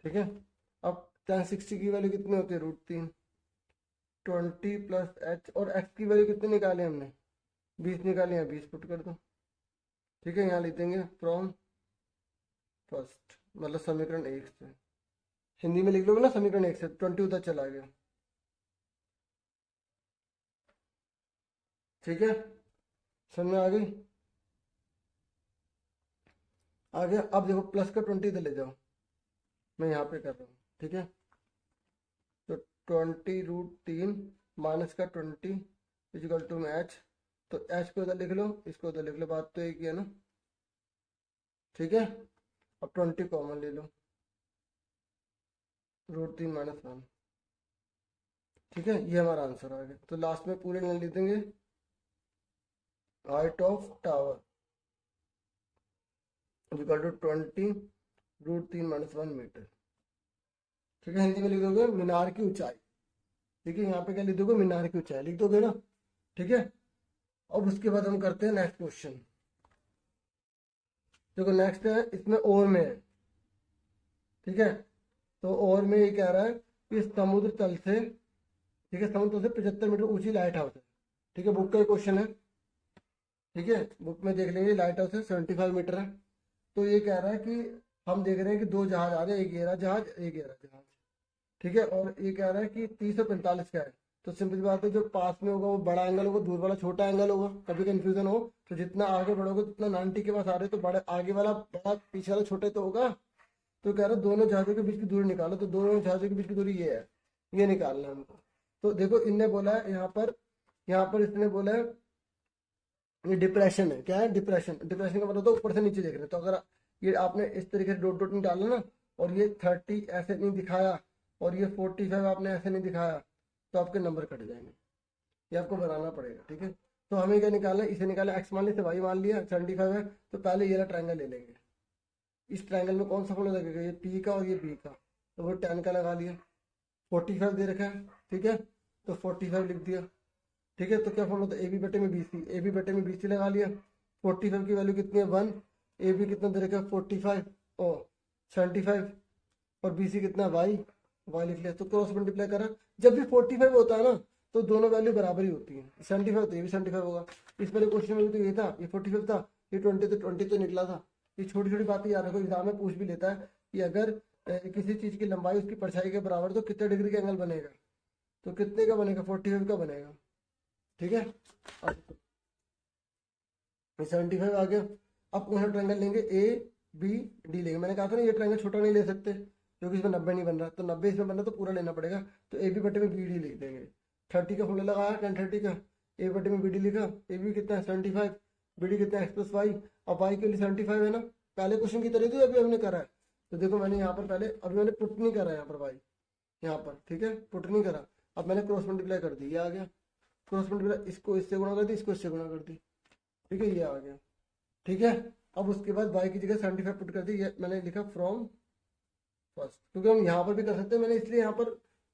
ठीक है, अब tan 60 की वैल्यू कितनी होती है √3, 20 प्लस एच, और एक्स की वैल्यू कितनी निकाली हमने 20 निकाली है, 20 पुट कर दो। ठीक है, यहाँ लिख देंगे फ्रॉम फर्स्ट, मतलब समीकरण 1 से। हिंदी में लिख लोगे ना समीकरण 1 से 20 उधर चला गया। ठीक है, समझ में आ गई? आ गया। अब देखो प्लस का 20 इधर ले जाओ, मैं यहाँ पे कर रहा हूँ। ठीक है, तो 20√3 माइनस का 20 इजिकल टू में एच। तो एच को इधर लिख लो, इसको इधर लिख लो, बात तो एक ही है ना। ठीक है, अब 20 कॉमन ले लो, √3 माइनस 1। ठीक है, ये हमारा आंसर आ गया। तो लास्ट में पूरे लाइन लिख देंगे, height of tower equal to 20√3 minus 1 metre. ठीक है, हिंदी में लिख दोगे मीनार की ऊंचाई। ठीक है, यहाँ पे क्या लिख दोगे, मीनार की ऊंचाई लिख दोगे ना। ठीक है, अब उसके बाद हम करते हैं नेक्स्ट क्वेश्चन। देखो नेक्स्ट है, इसमें और में है। ठीक है, तो और में ये कह रहा है कि समुद्र तल से, ठीक है, समुद्र तल से 75 मीटर ऊंची लाइट हाउस है। ठीक है, बुक का क्वेश्चन है। ठीक है, बुक में देख लेंगे लाइट हाउस है 75 मीटर है। तो ये कह रहा है कि हम देख रहे हैं कि 2 जहाज आ रहे हैं, एक ये रहा जहाज, एक ये रहा जहाज। ठीक है, और ये कह रहा है कि 30 और 45 का है। तो सिंपल बात है, जो पास में होगा वो बड़ा एंगल होगा, दूर वाला छोटा एंगल होगा। कभी कंफ्यूजन हो तो जितना आगे बढ़ोगे जितना 90 के पास आ रहे तो बड़े आगे वाला बड़ा, पीछे वाला छोटे तो होगा। तो कह रहा है दोनों जहाजों के बीच की दूरी निकालो। तो दोनों जहाजों के बीच की दूरी ये है, ये निकालना है हमको। तो देखो इनने बोला है यहाँ पर इसने बोला है ये डिप्रेशन है। क्या है, डिप्रेशन। डिप्रेशन का मतलब तो ऊपर से नीचे देख रहे हैं। तो अगर ये आपने इस तरीके से डॉट डॉट नहीं डाला ना, और ये 30 ऐसे नहीं दिखाया, और ये 45 आपने ऐसे नहीं दिखाया, तो आपके नंबर कट जाएंगे। ये आपको बनाना पड़ेगा। ठीक है, तो हमें क्या निकालना है, इसे निकालना। एक्स मान लिया, वाई मान लिया, 75 है। तो पहले ये ट्रायंगल ले लेंगे। इस ट्रायंगल में कौन सा फॉर्मूला लगेगा, ये पी का और ये बी का। तो वो 10 का लगा लिया। 45 दे रखा है। ठीक है, तो 45 लिख दिया। ठीक है, तो क्या फॉर्मूला था, ए बी बटे में बी सी। ए बी बटे में बी सी लगा लिया। 45 की वैल्यू कितनी है, 1। ए बी कितना दे रखा है, 45 और 75, और बी सी कितना, वाई। वाई लिख लिया। तो क्रॉस मल्टीप्लाई करा। जब भी 45 होता है ना, तो दोनों वैल्यू बराबर ही होती है। 75 तो ये भी 75 होगा। इस वाले क्वेश्चन में भी तो ये था, ये 45 था, ये 20 तो निकला था। ये छोटी छोटी बातें याद रखो, एग्जाम में पूछ भी लेता है कि अगर किसी चीज की लंबाई उसकी परछाई के बराबर तो कितने डिग्री का एंगल बनेगा। तो कितने का बनेगा, 45 का बनेगा। ठीक है, 75 आ गया। अब कौन सा ट्रायंगल लेंगे, ए बी डी लेंगे। मैंने कहा था ना ये ट्रायंगल छोटा नहीं ले सकते क्योंकि इसमें 90 नहीं बन रहा। तो 90 इसमें बन रहा तो पूरा लेना पड़ेगा। तो ए बी बटे में बी डी लिख देंगे। 30 का फॉर्मूला लगाया, 10/30 का। ए बटे में बी डी लिखा। ए बी कितना है, 75। बी डी कितना है, एक्स प्लस वाई। अब वाई के लिए 75 है ना, पहले क्वेश्चन की तरह थी, अभी हमने करा है। तो देखो मैंने यहाँ पर पहले, अभी मैंने पुट नहीं करा यहाँ पर वाई, यहाँ पर। ठीक है, पुट नहीं करा। अब मैंने क्रॉस मल्टीप्लाई कर दी, ये आ गया। क्रॉस मल्टीप्लाई, इसको इससे गुणा कर दी, इसको इससे गुणा कर दी। ठीक है, ये आ गया। ठीक है, अब उसके बाद y की जगह 75 पुट कर दी। ये मैंने लिखा फ्रॉम फर्स्ट, क्योंकि हम यहाँ पर भी कर सकते हैं। मैंने इसलिए यहाँ पर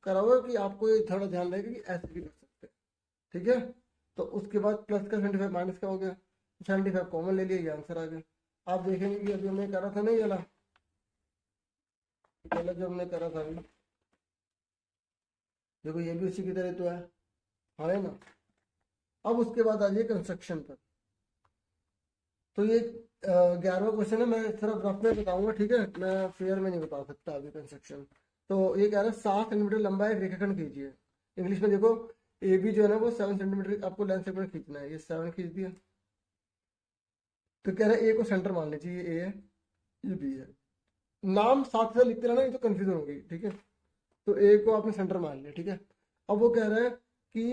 करा हुआ कि आपको ये थोड़ा ध्यान रहेगा कि ऐसे भी कर सकते हैं। ठीक है, तो उसके बाद प्लस का 75 माइनस का हो गया। 75 कॉमन ले लिया, ये आंसर आ गया। आप देखेंगे कि अभी हमने करा था ना ये वाला, जो हमने करा था अभी, देखो ये भी उसी की तरह तो है ना। अब उसके बाद आ जाइए कंस्ट्रक्शन पर। तो ये 11वां क्वेश्चन है, मैं सिर्फ रफ में बताऊंगा। ठीक है, मैं फेयर में नहीं बता सकता अभी कंस्ट्रक्शन। तो ये कह रहा है 7 सेंटीमीटर लंबा एक रेखाखंड कीजिए। इंग्लिश में देखो, ए बी जो है ना वो 7 सेंटीमीटर आपको लेंथ सेगमेंट खींचना है। ये 7 खींच दिया। तो कह रहा है ए को सेंटर मान लीजिए, ये ए है, ये बी है। नाम साथ साथ लिखते रहना, ये तो कंफ्यूजन होगी। ठीक है, तो ए को आपने सेंटर मान लिया। ठीक है, अब वो कह रहा है कि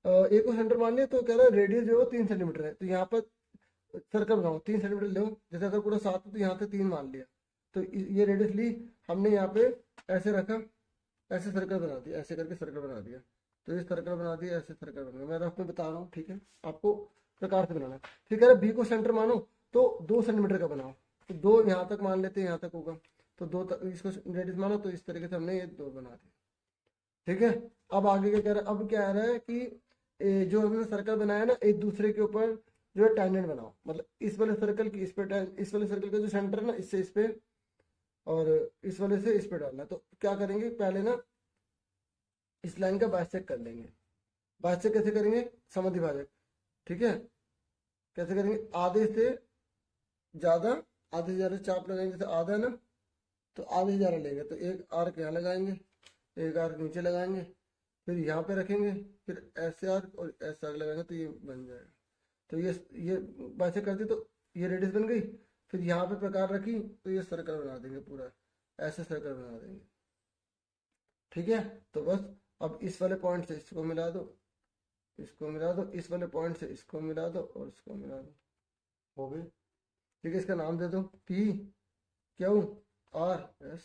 ए को सेंटर मान लिया, तो कह रहा है रेडियस जो है 3 सेंटीमीटर है। तो यहाँ पर सर्कल बनाओ, 3 सेंटीमीटर लो। जैसे अगर पूरा 7 है तो यहाँ से 3 मान लिया। तो ये रेडियस ली हमने, यहाँ पे ऐसे रखा, ऐसे सर्कल बना दिया, ऐसे करके सर्कल बना दिया। तो ये सर्कल बना दिया, ऐसे सर्कल बना दिया। मैं रफ में बता रहा हूँ। ठीक है, आपको प्रकार से बनाना है। ठीक है, बी को सेंटर मानो तो 2 सेंटीमीटर का बनाओ। तो 2 यहाँ तक मान लेते हैं, यहाँ तक होगा। तो 2 तक इसको रेडियस मानो। तो इस तरीके से हमने ये 2 बना दिया। ठीक है, अब आगे क्या कह रहा है, अब क्या रहा है कि जो हमने सर्कल बनाया ना, एक दूसरे के ऊपर जो है टेंजेंट बनाओ। मतलब इस वाले सर्कल की इस पे, इस वाले सर्कल का जो सेंटर है ना, इससे इस पे, और इस वाले से इस पे डालना। तो क्या करेंगे, पहले ना इस लाइन का बाइसेक्ट कर लेंगे। बाइसेक्ट कैसे करेंगे, समद्विभाजक। ठीक है, कैसे करेंगे, आधे से ज्यादा चाप लगाएंगे। जैसे आधा है ना, तो आधे से ज़्यादा लेंगे तो एक आर्क यहाँ लगाएंगे, एक आर्क नीचे लगाएंगे, फिर यहाँ पे रखेंगे, फिर ऐसे आर्क और ऐसे आर्क लगाएंगे तो ये बन जाएगा। तो ये वैसे कर दी तो ये रेडियस बन गई। फिर यहाँ पे प्रकार रखी तो ये सर्कल बना देंगे, पूरा ऐसे सर्कल बना देंगे। ठीक है, तो बस अब इस वाले पॉइंट से इसको मिला दो, इसको मिला दो, इस वाले पॉइंट से इसको मिला दो और इसको मिला दो, हो गई। ठीक है, इसका नाम दे दो पी क्यू आर एस।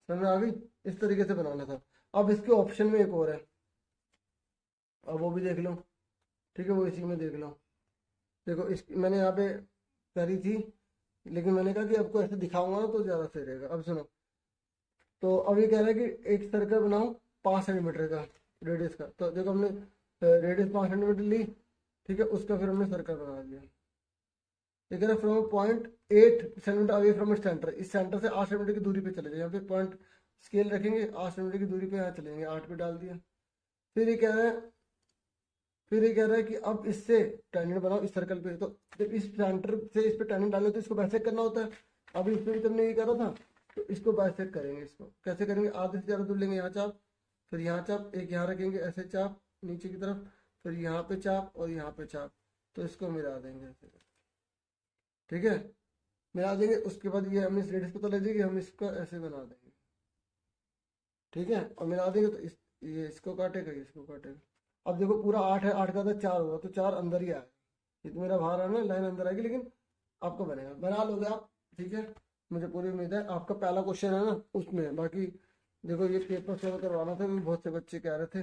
समझ में आ गई? इस तरीके से बनाना था। अब इसके ऑप्शन में एक और है, अब वो भी देख लो। ठीक है, वो इसी में देख लो। देखो इस मैंने यहाँ पे करी थी, लेकिन मैंने कहा कि आपको ऐसे दिखाऊंगा ना तो ज़्यादा सही रहेगा। अब सुनो, तो अब ये कह रहा है कि एक सर्कल बनाओ 5 सेंटीमीटर का रेडियस का। तो देखो हमने रेडियस 5 सेंटीमीटर ली, ठीक है, उसका फिर हमने सर्कल बना दिया। ये कह रहा है from point 8 centimetre away from centre, इस सेंटर से 8 सेंटीमीटर की दूरी पे चले जाए। यहाँ पे पॉइंट स्केल रखेंगे, 8 सेंटीमीटर की दूरी पे यहाँ चलेंगे, 8 पे डाल दिया। फिर ये कह रहा है कि अब इससे टेंजेंट बनाओ इस सर्कल पे। तो जब इस सेंटर से इस पे टेंजेंट डालने तो इसको बाइसेक्ट करना होता है। अभी इस पे भी तुमने ये करा था, तो इसको बाइसेक्ट करेंगे। इसको कैसे करेंगे? आधे से ज़्यादा दूर लेंगे, यहाँ चाप, फिर यहाँ चाप, एक यहाँ रखेंगे ऐसे चाप नीचे की तरफ, फिर यहाँ पे चाप और यहाँ पे चाप, तो इसको मिला देंगे ऐसे। ठीक है, मिला देंगे। उसके बाद ये हमें रेडियस पता लग जाएगी, हम इसको ऐसे बना देंगे। ठीक है, और मिला देंगे तो ये इसको काटेगा, ये इसको काटेगा। अब देखो पूरा 8 है, 8 का तो 4 होगा, तो 4 अंदर ही आएगा। ये तो मेरा बाहर आना, लाइन अंदर आएगी, लेकिन आपको बनेगा, बना लोगे आप। ठीक है, मुझे पूरी उम्मीद है। आपका पहला क्वेश्चन है ना उसमें, बाकी देखो ये पेपर सॉल्व करवाना था, बहुत से बच्चे कह रहे थे।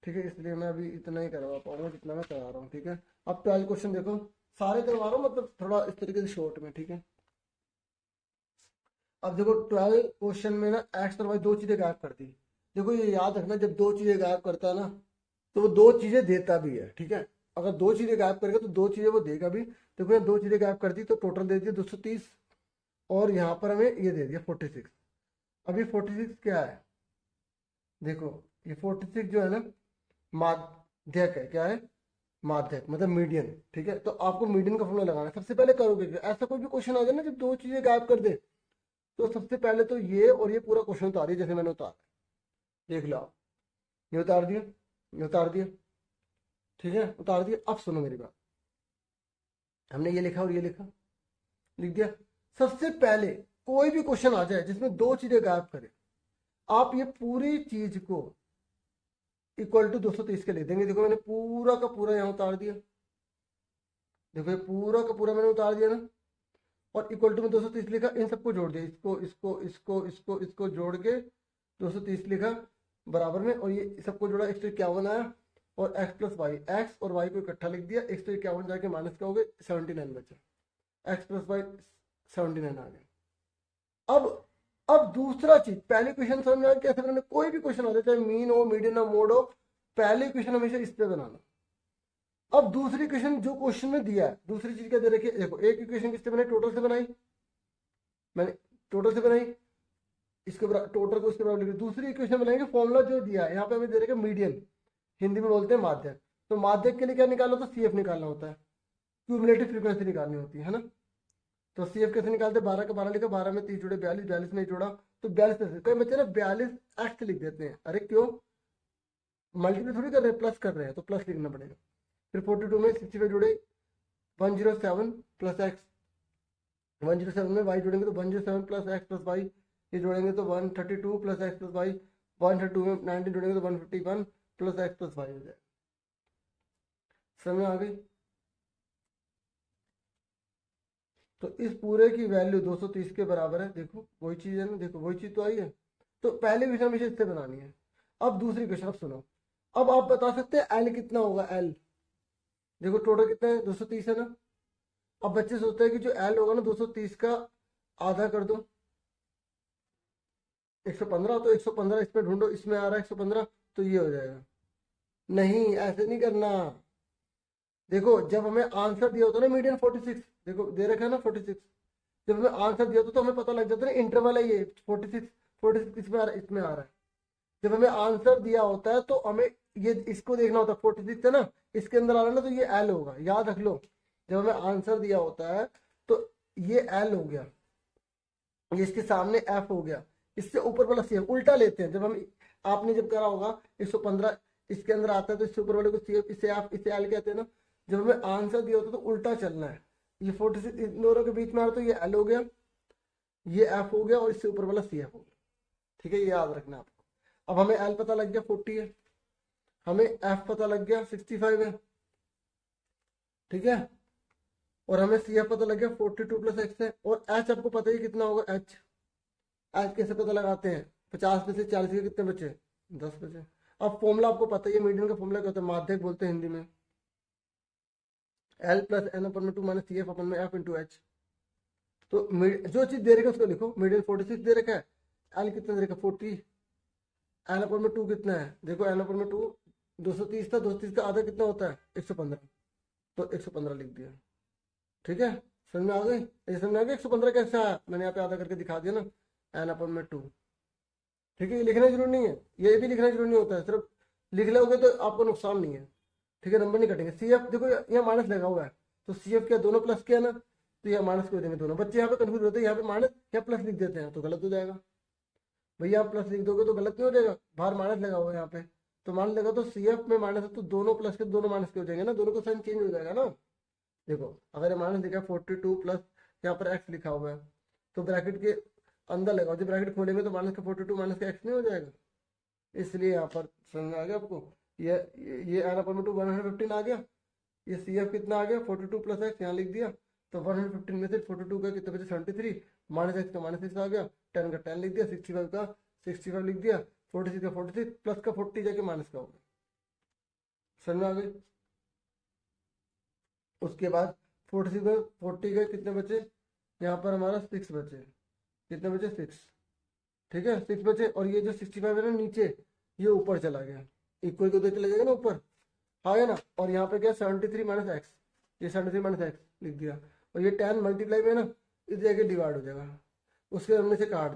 ठीक है, इसलिए मैं अभी इतना ही करवा पाऊंगा जितना मैं करा रहा हूँ। ठीक है, अब 12 क्वेश्चन देखो, सारे करवा रहा हूँ, मतलब थोड़ा इस तरीके से शॉर्ट में। ठीक है, अब देखो 12 क्वेश्चन में ना एक्स और वाई दो चीजें गायब करती। देखो ये याद रखना, जब दो चीजें गायब करता है ना तो वो दो चीजें देता भी है। ठीक है, अगर दो चीजें गायब करेगा तो दो चीजें वो देगा भी। देखो ये दो चीजें गायब कर दी तो टोटल दे दिया 230, और यहाँ पर हमें ये दे दिया 46। अभी 46 क्या है? देखो ये 46 जो है ना माध्यक है। क्या है? माध्यक, मतलब मीडियन। ठीक है, तो आपको मीडियन का फॉर्मूला लगाना है। सबसे पहले करोगे क्या? ऐसा कोई भी क्वेश्चन आ जाए ना जब दो चीजें गायब कर दे, तो सबसे पहले तो ये और ये पूरा क्वेश्चन उतारिए, जैसे मैंने उतारा। देख लो आप, ये उतार दिया, ये उतार दिया। ठीक है, उतार दिया। अब सुनो मेरी बात, हमने ये लिखा और ये लिखा, लिख दिया। सबसे पहले कोई भी क्वेश्चन आ जाए जिसमें दो चीजें गायब करे, आप ये पूरी चीज को इक्वल टू 230 के लिख देंगे। देखो मैंने पूरा का पूरा यहाँ उतार दिया, देखो ये पूरा का पूरा मैंने उतार दिया ना, और इक्वल टू में 230 लिखा, इन सबको जोड़ दिया, इसको इसको इसको इसको इसको जोड़ के 230 लिखा बराबर में, और ये सबको जोड़ा, 151 आया, और x प्लस वाई, एक्स और वाई को इकट्ठा लिख दिया। 151 जाके माइनस का हो गया, 79 बचा, एक्स प्लस वाई 79 आ गया। अब दूसरा चीज, पहले क्वेश्चन समझ में आया कैसे बनाना। कोई भी क्वेश्चन आ जाए, चाहे मीन हो, मीडियन हो, मोड हो, पहले क्वेश्चन हमेशा इस पे बनाना। अब दूसरी क्वेश्चन जो क्वेश्चन में दिया है, दूसरी चीज क्या दे रखी है, देखो एक इक्वेशन किससे बनाई? टोटल से बनाई, मैंने टोटल से बनाई, इसके टोटल को इसके बराबर लिखा। दूसरी इक्वेशन बनाएंगे, फॉर्मूला जो दिया है यहाँ पे हमें दे रखा है मीडियन, हिंदी में बोलते हैं माध्यक। तो माध्यक के लिए क्या निकालना होता है? CF निकालना होता है, क्यूमुलेटिव फ्रीक्वेंसी निकालनी होती है ना। तो CF कैसे निकालते हैं? 12 का 12 लिखा, 12 में 30 जोड़े 42, 42 में जोड़ा तो 42। कई बच्चे ना 42 एक्स लिख देते हैं, अरे क्यों? मल्टीप्लाई थोड़ी कर रहे हैं, प्लस कर रहे हैं, तो प्लस लिखना पड़ेगा। फिर 42 में 65 जोड़े 107 प्लस एक्स, 107 में वाई जोड़ेंगे तो 107 प्लस एक्स प्लस वाई, ये जोड़ेंगे तो 132 प्लस एक्स प्लस वाई, 132 में 19 जोड़ेंगे तो 151 प्लस एक्स प्लस वाई हो जाए। समझ आ गई? तो इस पूरे की वैल्यू 230 के बराबर है। देखो वही चीज है ना, देखो वही चीज तो आई है। तो पहले क्वेश्चन हमेशा इससे बनानी है। अब दूसरी क्वेश्चन, अब सुनो, अब आप बता सकते हैं एल कितना होगा? एल देखो टोटल कितना है? 230 है ना। अब बच्चे सोचते हैं कि जो एल होगा ना 230 का आधा कर दो 115, तो 115 इसमें ढूंढो, इसमें आ रहा है 115, तो ये हो जाएगा। नहीं, ऐसे नहीं करना। देखो जब हमें आंसर दिया होता है ना मीडियन 46, देखो दे रखा है ना 46, जब हमें आंसर दिया तो हमें पता लग जाता है ना इंटरवल है ये 46 इसमें आ रहा है, इसमें आ रहा है। जब हमें आंसर दिया होता है तो हमें ये इसको देखना होता है, 46 है ना, इसके अंदर आ रहा है ना, तो ये एल होगा, याद रख लो। जब हमें आंसर दिया होता है तो ये एल हो गया, ये इसके सामने एफ हो गया, इससे ऊपर वाला सी एफ उल्टा लेते हैं। जब हम आपने जब करा होगा 115 इसके अंदर आता है तो इससे ऊपर वाले को सी एफ, इसे आप इसे एल कहते हैं ना। जब हमें आंसर दिया होता है तो उल्टा चलना है। ये 46 इन दोनों के बीच में आ रहा तो ये एल हो गया, ये एफ हो गया और इससे ऊपर वाला सी एफ हो गया। ठीक है, ये याद रखना आपको। अब हमें एल पता लग गया 40 है, हमें एफ पता लग गया 65 है। ठीक है, और हमें सी एफ पता लग गया 42 प्लस एक्स है। और एच आपको पता ही कितना होगा। एच एच कैसे पता लगाते हैं, 50 में से 40 के कितने बचे, 10 बचे। अब फॉर्मूला आपको पता ही है, मीडियन का फॉर्मूला क्या होता है, माध्यक बोलते हैं हिंदी में, एल प्लस एन अपन में 2 माइनस सी एफ अपन में एफ इंटू एच। तो जो चीज दे रखा है उसको लिखो। मीडियन 46 दे रखा है, एल कितना दे रखा है 40, एन अपन में 2 कितना है, देखो एन अपन में 2 230 था, 230 का आधा कितना होता है 115, तो 115 लिख दिया। ठीक है, समझ में आ गई, ये समझ में आ गया 115 कैसे आया, मैंने यहाँ पे आधा करके दिखा दिया ना, एन अपन में 2। ठीक है, ये लिखना जरूरी नहीं है, ये भी लिखना जरूरी नहीं होता है, सिर्फ लिख लोगे तो आपको नुकसान नहीं है। ठीक है, नंबर नहीं कटेंगे। सी एफ देखो यहाँ माइनस लगा हुआ है, तो सी एफ क्या दोनों प्लस किया ना, तो यहाँ माइनस क्यों देंगे, दोनों बच्चे यहाँ पे कंफ्यूज होते हैं, यहाँ पे माइनस या प्लस लिख देते हैं तो गलत हो जाएगा। भैया आप प्लस लिख दोगे तो गलत नहीं हो जाएगा, बाहर माइनस लगा हुआ है यहाँ पे, तो माइनस लगा तो सी एफ में माइनस है तो दोनों प्लस के दोनों माइनस के हो जाएंगे ना, दोनों का साइन चेंज हो जाएगा ना। देखो अगर ये माइनस लिखा है 42 प्लस यहाँ पर एक्स लिखा हुआ है, तो ब्रैकेट के अंदर लगाओ, जब ब्रैकेट खोलेंगे तो माइनस का 42 माइनस का एक्स नहीं हो जाएगा। इसलिए यहाँ पर समझ में आ गया आपको, ये एन अपन में 2 115 आ गया, ये सी एफ कितना आ गया 42 प्लस एक्स यहाँ लिख दिया, तो 115 में से 42 का कितने बचे 73, माइनस एक्स का माइनस एक्स आ गया, 10 का 10 लिख दिया, 65 का 65 लिख दिया, 46 का 46 प्लस का 40 जाके माइनस का हो गया। समझ में आ गई। उसके बाद 46 में 40 के कितने बचे, यहाँ पर हमारा 6 बचे, कितने बचे 6। ठीक है 6 बचे, और ये जो 65 है ना नीचे, ये ऊपर चला गया, इक्वल को चला जाएगा ना ऊपर, आ गया ना। और यहाँ पे क्या 73 माइनस एक्स, ये 73 माइनस एक्स लिख दिया, और ये 10 मल्टीप्लाई में ना इस जगह डिवाइड हो जाएगा, उसके हमने से काट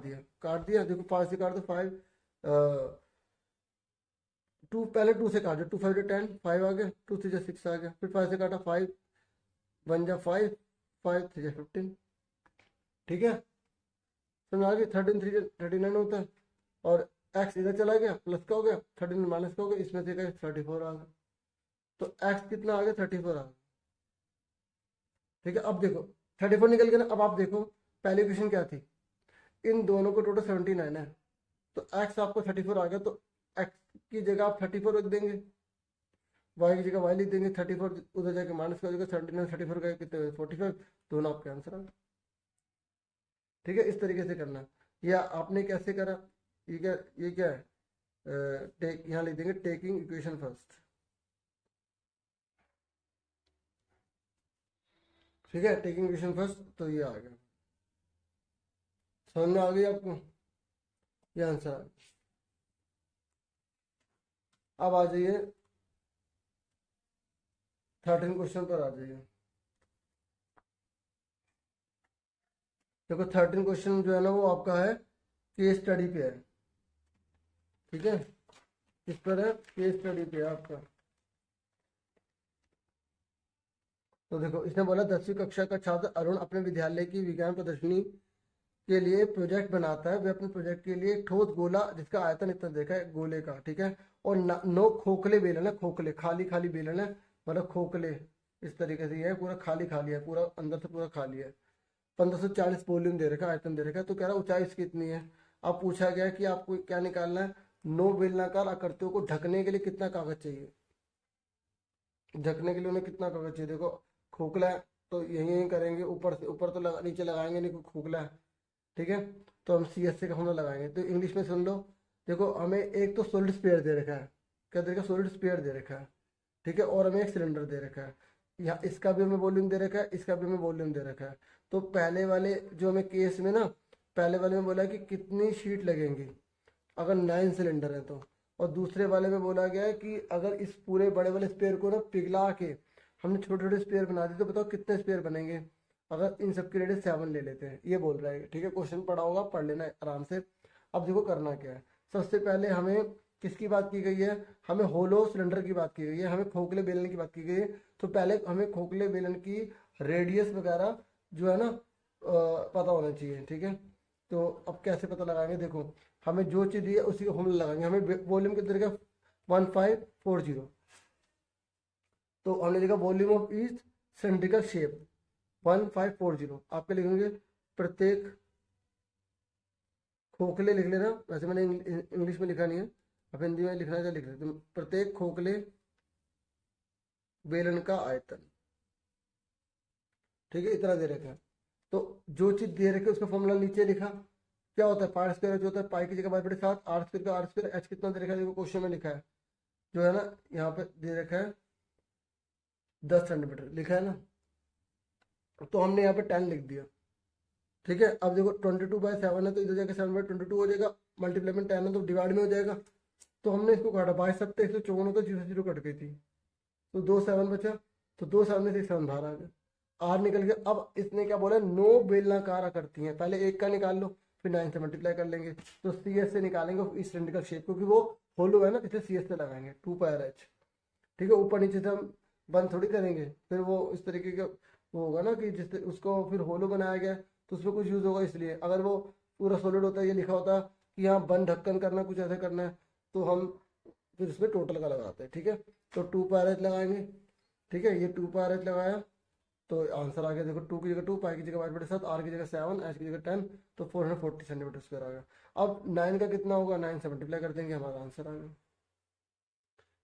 दिया। देखो 5 से काट दो 5, 2 पहले 2 से काट दो, 2 5 10, 5 आ गया, 2 3 6 आ गया, फिर 5 से काटा 5 1 जा 5, 5 3 15। ठीक है, समझ आ गई। 13 3 39 होता है, और एक्स इधर चला गया, प्लस का हो गया, 13 माइनस का हो गया, इसमें से 34 आ गया, तो एक्स कितना आ गया 34 आ गया। ठीक है, अब देखो 34 निकल गया ना। अब आप देखो पहली इक्वेशन क्या थी, इन दोनों को टोटल 79 है, तो एक्स आपको 34 आ गया, तो एक्स की जगह आप 34 रख देंगे, वाई की जगह वाई लिख देंगे, 34 उधर जाके माइनस का हो जाएगा, 79 34 का कितने 45, दोनों आपके आंसर आ। ठीक है, इस तरीके से करना। या आपने कैसे करा, ये क्या है, टेक यहाँ लिख देंगे टेकिंग इक्वेशन फर्स्ट। ठीक है, टेकिंग इक्वेशन फर्स्ट, तो ये आ गया, समझ में आ गई आपको, ये आंसर आ गया। अब आ जाइए 13 क्वेश्चन पर आ जाइए। देखो 13 क्वेश्चन जो है ना वो आपका है केस स्टडी पे है। ठीक है, इस पर है, केस स्टडी पे है आपका। तो देखो इसने बोला 10वीं कक्षा का छात्र अरुण अपने विद्यालय की विज्ञान प्रदर्शनी के लिए प्रोजेक्ट बनाता है। वे अपने प्रोजेक्ट के लिए ठोस गोला जिसका आयतन इतना देखा है गोले का, ठीक है, और 9 खोखले बेलन है, खोखले खाली खाली बेलन है, मतलब खोखले इस तरीके से ये है, पूरा खाली खाली है, पूरा अंदर से पूरा खाली है। 1540 वॉल्यूम दे रखा है, आयतन दे रखा है, तो कह रहा है ऊंचाई इसकी कितनी है। अब पूछा गया कि आपको क्या निकालना है, 9 बेलनाकार आकृतियों को ढकने के लिए कितना कागज चाहिए, ढकने के लिए उन्हें कितना कागज चाहिए। देखो खोखला है तो यही यही करेंगे, ऊपर से ऊपर तो नीचे लगाएंगे नहीं, खोखला है। ठीक है, तो हम CSA का फॉर्मूला लगाएंगे, तो इंग्लिश में सुन लो। देखो हमें एक तो सॉलिड स्फीयर दे रखा है, क्या दे रखा है, सॉलिड स्फीयर दे रखा है। ठीक है, और हमें एक सिलेंडर दे रखा है, यहाँ इसका भी हमें वॉल्यूम दे रखा है, इसका भी हमें वॉल्यूम दे रखा है। तो पहले वाले जो हमें केस में ना, पहले वाले में बोला कि कितनी शीट लगेंगी अगर 9 सिलेंडर है तो, और दूसरे वाले में बोला गया है कि अगर इस पूरे बड़े वाले स्पेयर को ना पिघला के हमने छोटे छोटे स्पेयर बना दिए तो बताओ कितने स्पेयर बनेंगे अगर इन सब की रेडियस 7 ले लेते हैं, ये बोल रहा है। ठीक है, क्वेश्चन पढ़ा होगा, पढ़ लेना आराम से। अब देखो करना क्या है, सबसे पहले हमें किसकी बात की गई है, हमें होलो सिलेंडर की बात की गई है, हमें खोखले बेलन की बात की गई है। तो पहले हमें खोखले बेलन की रेडियस वगैरह जो है ना पता होना चाहिए। ठीक है, तो अब कैसे पता लगाएंगे, देखो हमें जो चीज़ दी है उसी का फॉर्मूला लगाएंगे। हमें वॉल्यूम कितने का 1540, तो हमने लिखा volume of each cylindrical shape 1540। आपके लिखेंगे प्रत्येक खोखले, लिख लेना, वैसे मैंने इंग्लिश में लिखा नहीं है, अब हिंदी में लिखना है तो लिख लेते हैं। प्रत्येक खोखले बेलन का आयतन, ठीक है, इतना दे रखा है। तो जो चीज दे रखी है उसका फॉर्मूला नीचे लिखा। क्या होता है, पाई स्क्वायर जो होता है पाई की जगह 5/7, आर स्क्वायर का आर स्क्वायर, एच कितना दे रखा है देखो क्वेश्चन में लिखा है, जो है ना यहाँ पे दे रखा है 10 सेंटीमीटर लिखा है ना, तो हमने यहाँ पे 10 लिख दिया। ठीक है, अब देखो 22/7 है तो इधर जाकर 7/22 हो जाएगा, मल्टीप्लाई में 10 है तो डिवाइड में हो जाएगा। तो हमने इसको काटा, 22/7 154 होता, 0 कट गई थी, तो 2 7 बचा, तो 2 7 में से 7 बाहर आ गया, आर निकल गया। अब इसने क्या बोला, 9 बेलनाकार आकृति हैं, पहले एक का निकाल लो फिर 9 से मल्टीप्लाई कर लेंगे, तो सी एस से निकालेंगे इस सिलेंड्रिकल शेप, क्योंकि वो होलो है ना इसलिए सी एस से लगाएंगे 2πr/h। ठीक है, ऊपर नीचे से हम बंद थोड़ी करेंगे, फिर वो इस तरीके का वो होगा ना कि जिस उसको फिर होलो बनाया गया तो उसमें कुछ यूज होगा, इसलिए अगर वो पूरा सॉलिड होता है, ये लिखा होता कि यहाँ बंद ढक्कन करना कुछ ऐसा करना है, तो हम फिर इसमें टोटल का लगाते हैं। ठीक है, तो 2πr/h लगाएंगे। ठीक है, ये 2πr/h लगाया तो आंसर आ गया, देखो 2 की जगह 2, पाई की जगह 5/7, आर की जगह 7, एच की जगह 10, तो 440 सेंटीमीटर स्क्वायर आ गया। अब 9 का कितना होगा, 9 से मल्टीप्लाई कर देंगे, हमारा आंसर आ गया।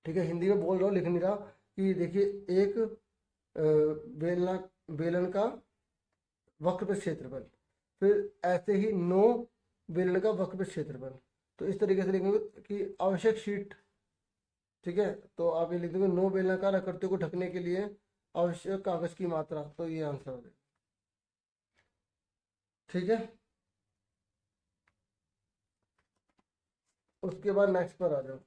ठीक है, हिंदी में बोल रहा हूँ, लिख नहीं रहा, कि देखिए एक बेलना बेलन का वक्र पे क्षेत्रफल, फिर ऐसे ही 9 बेलन का वक्र पे क्षेत्रफल, तो इस तरीके से लिखेंगे कि आवश्यक शीट। ठीक है, तो आप ये लिख देंगे 9 बेलनाकार आकृतियों को ढकने के लिए आवश्यक कागज की मात्रा, तो ये आंसर हो जाएगा। ठीक है, उसके बाद नेक्स्ट पर आ जाओ।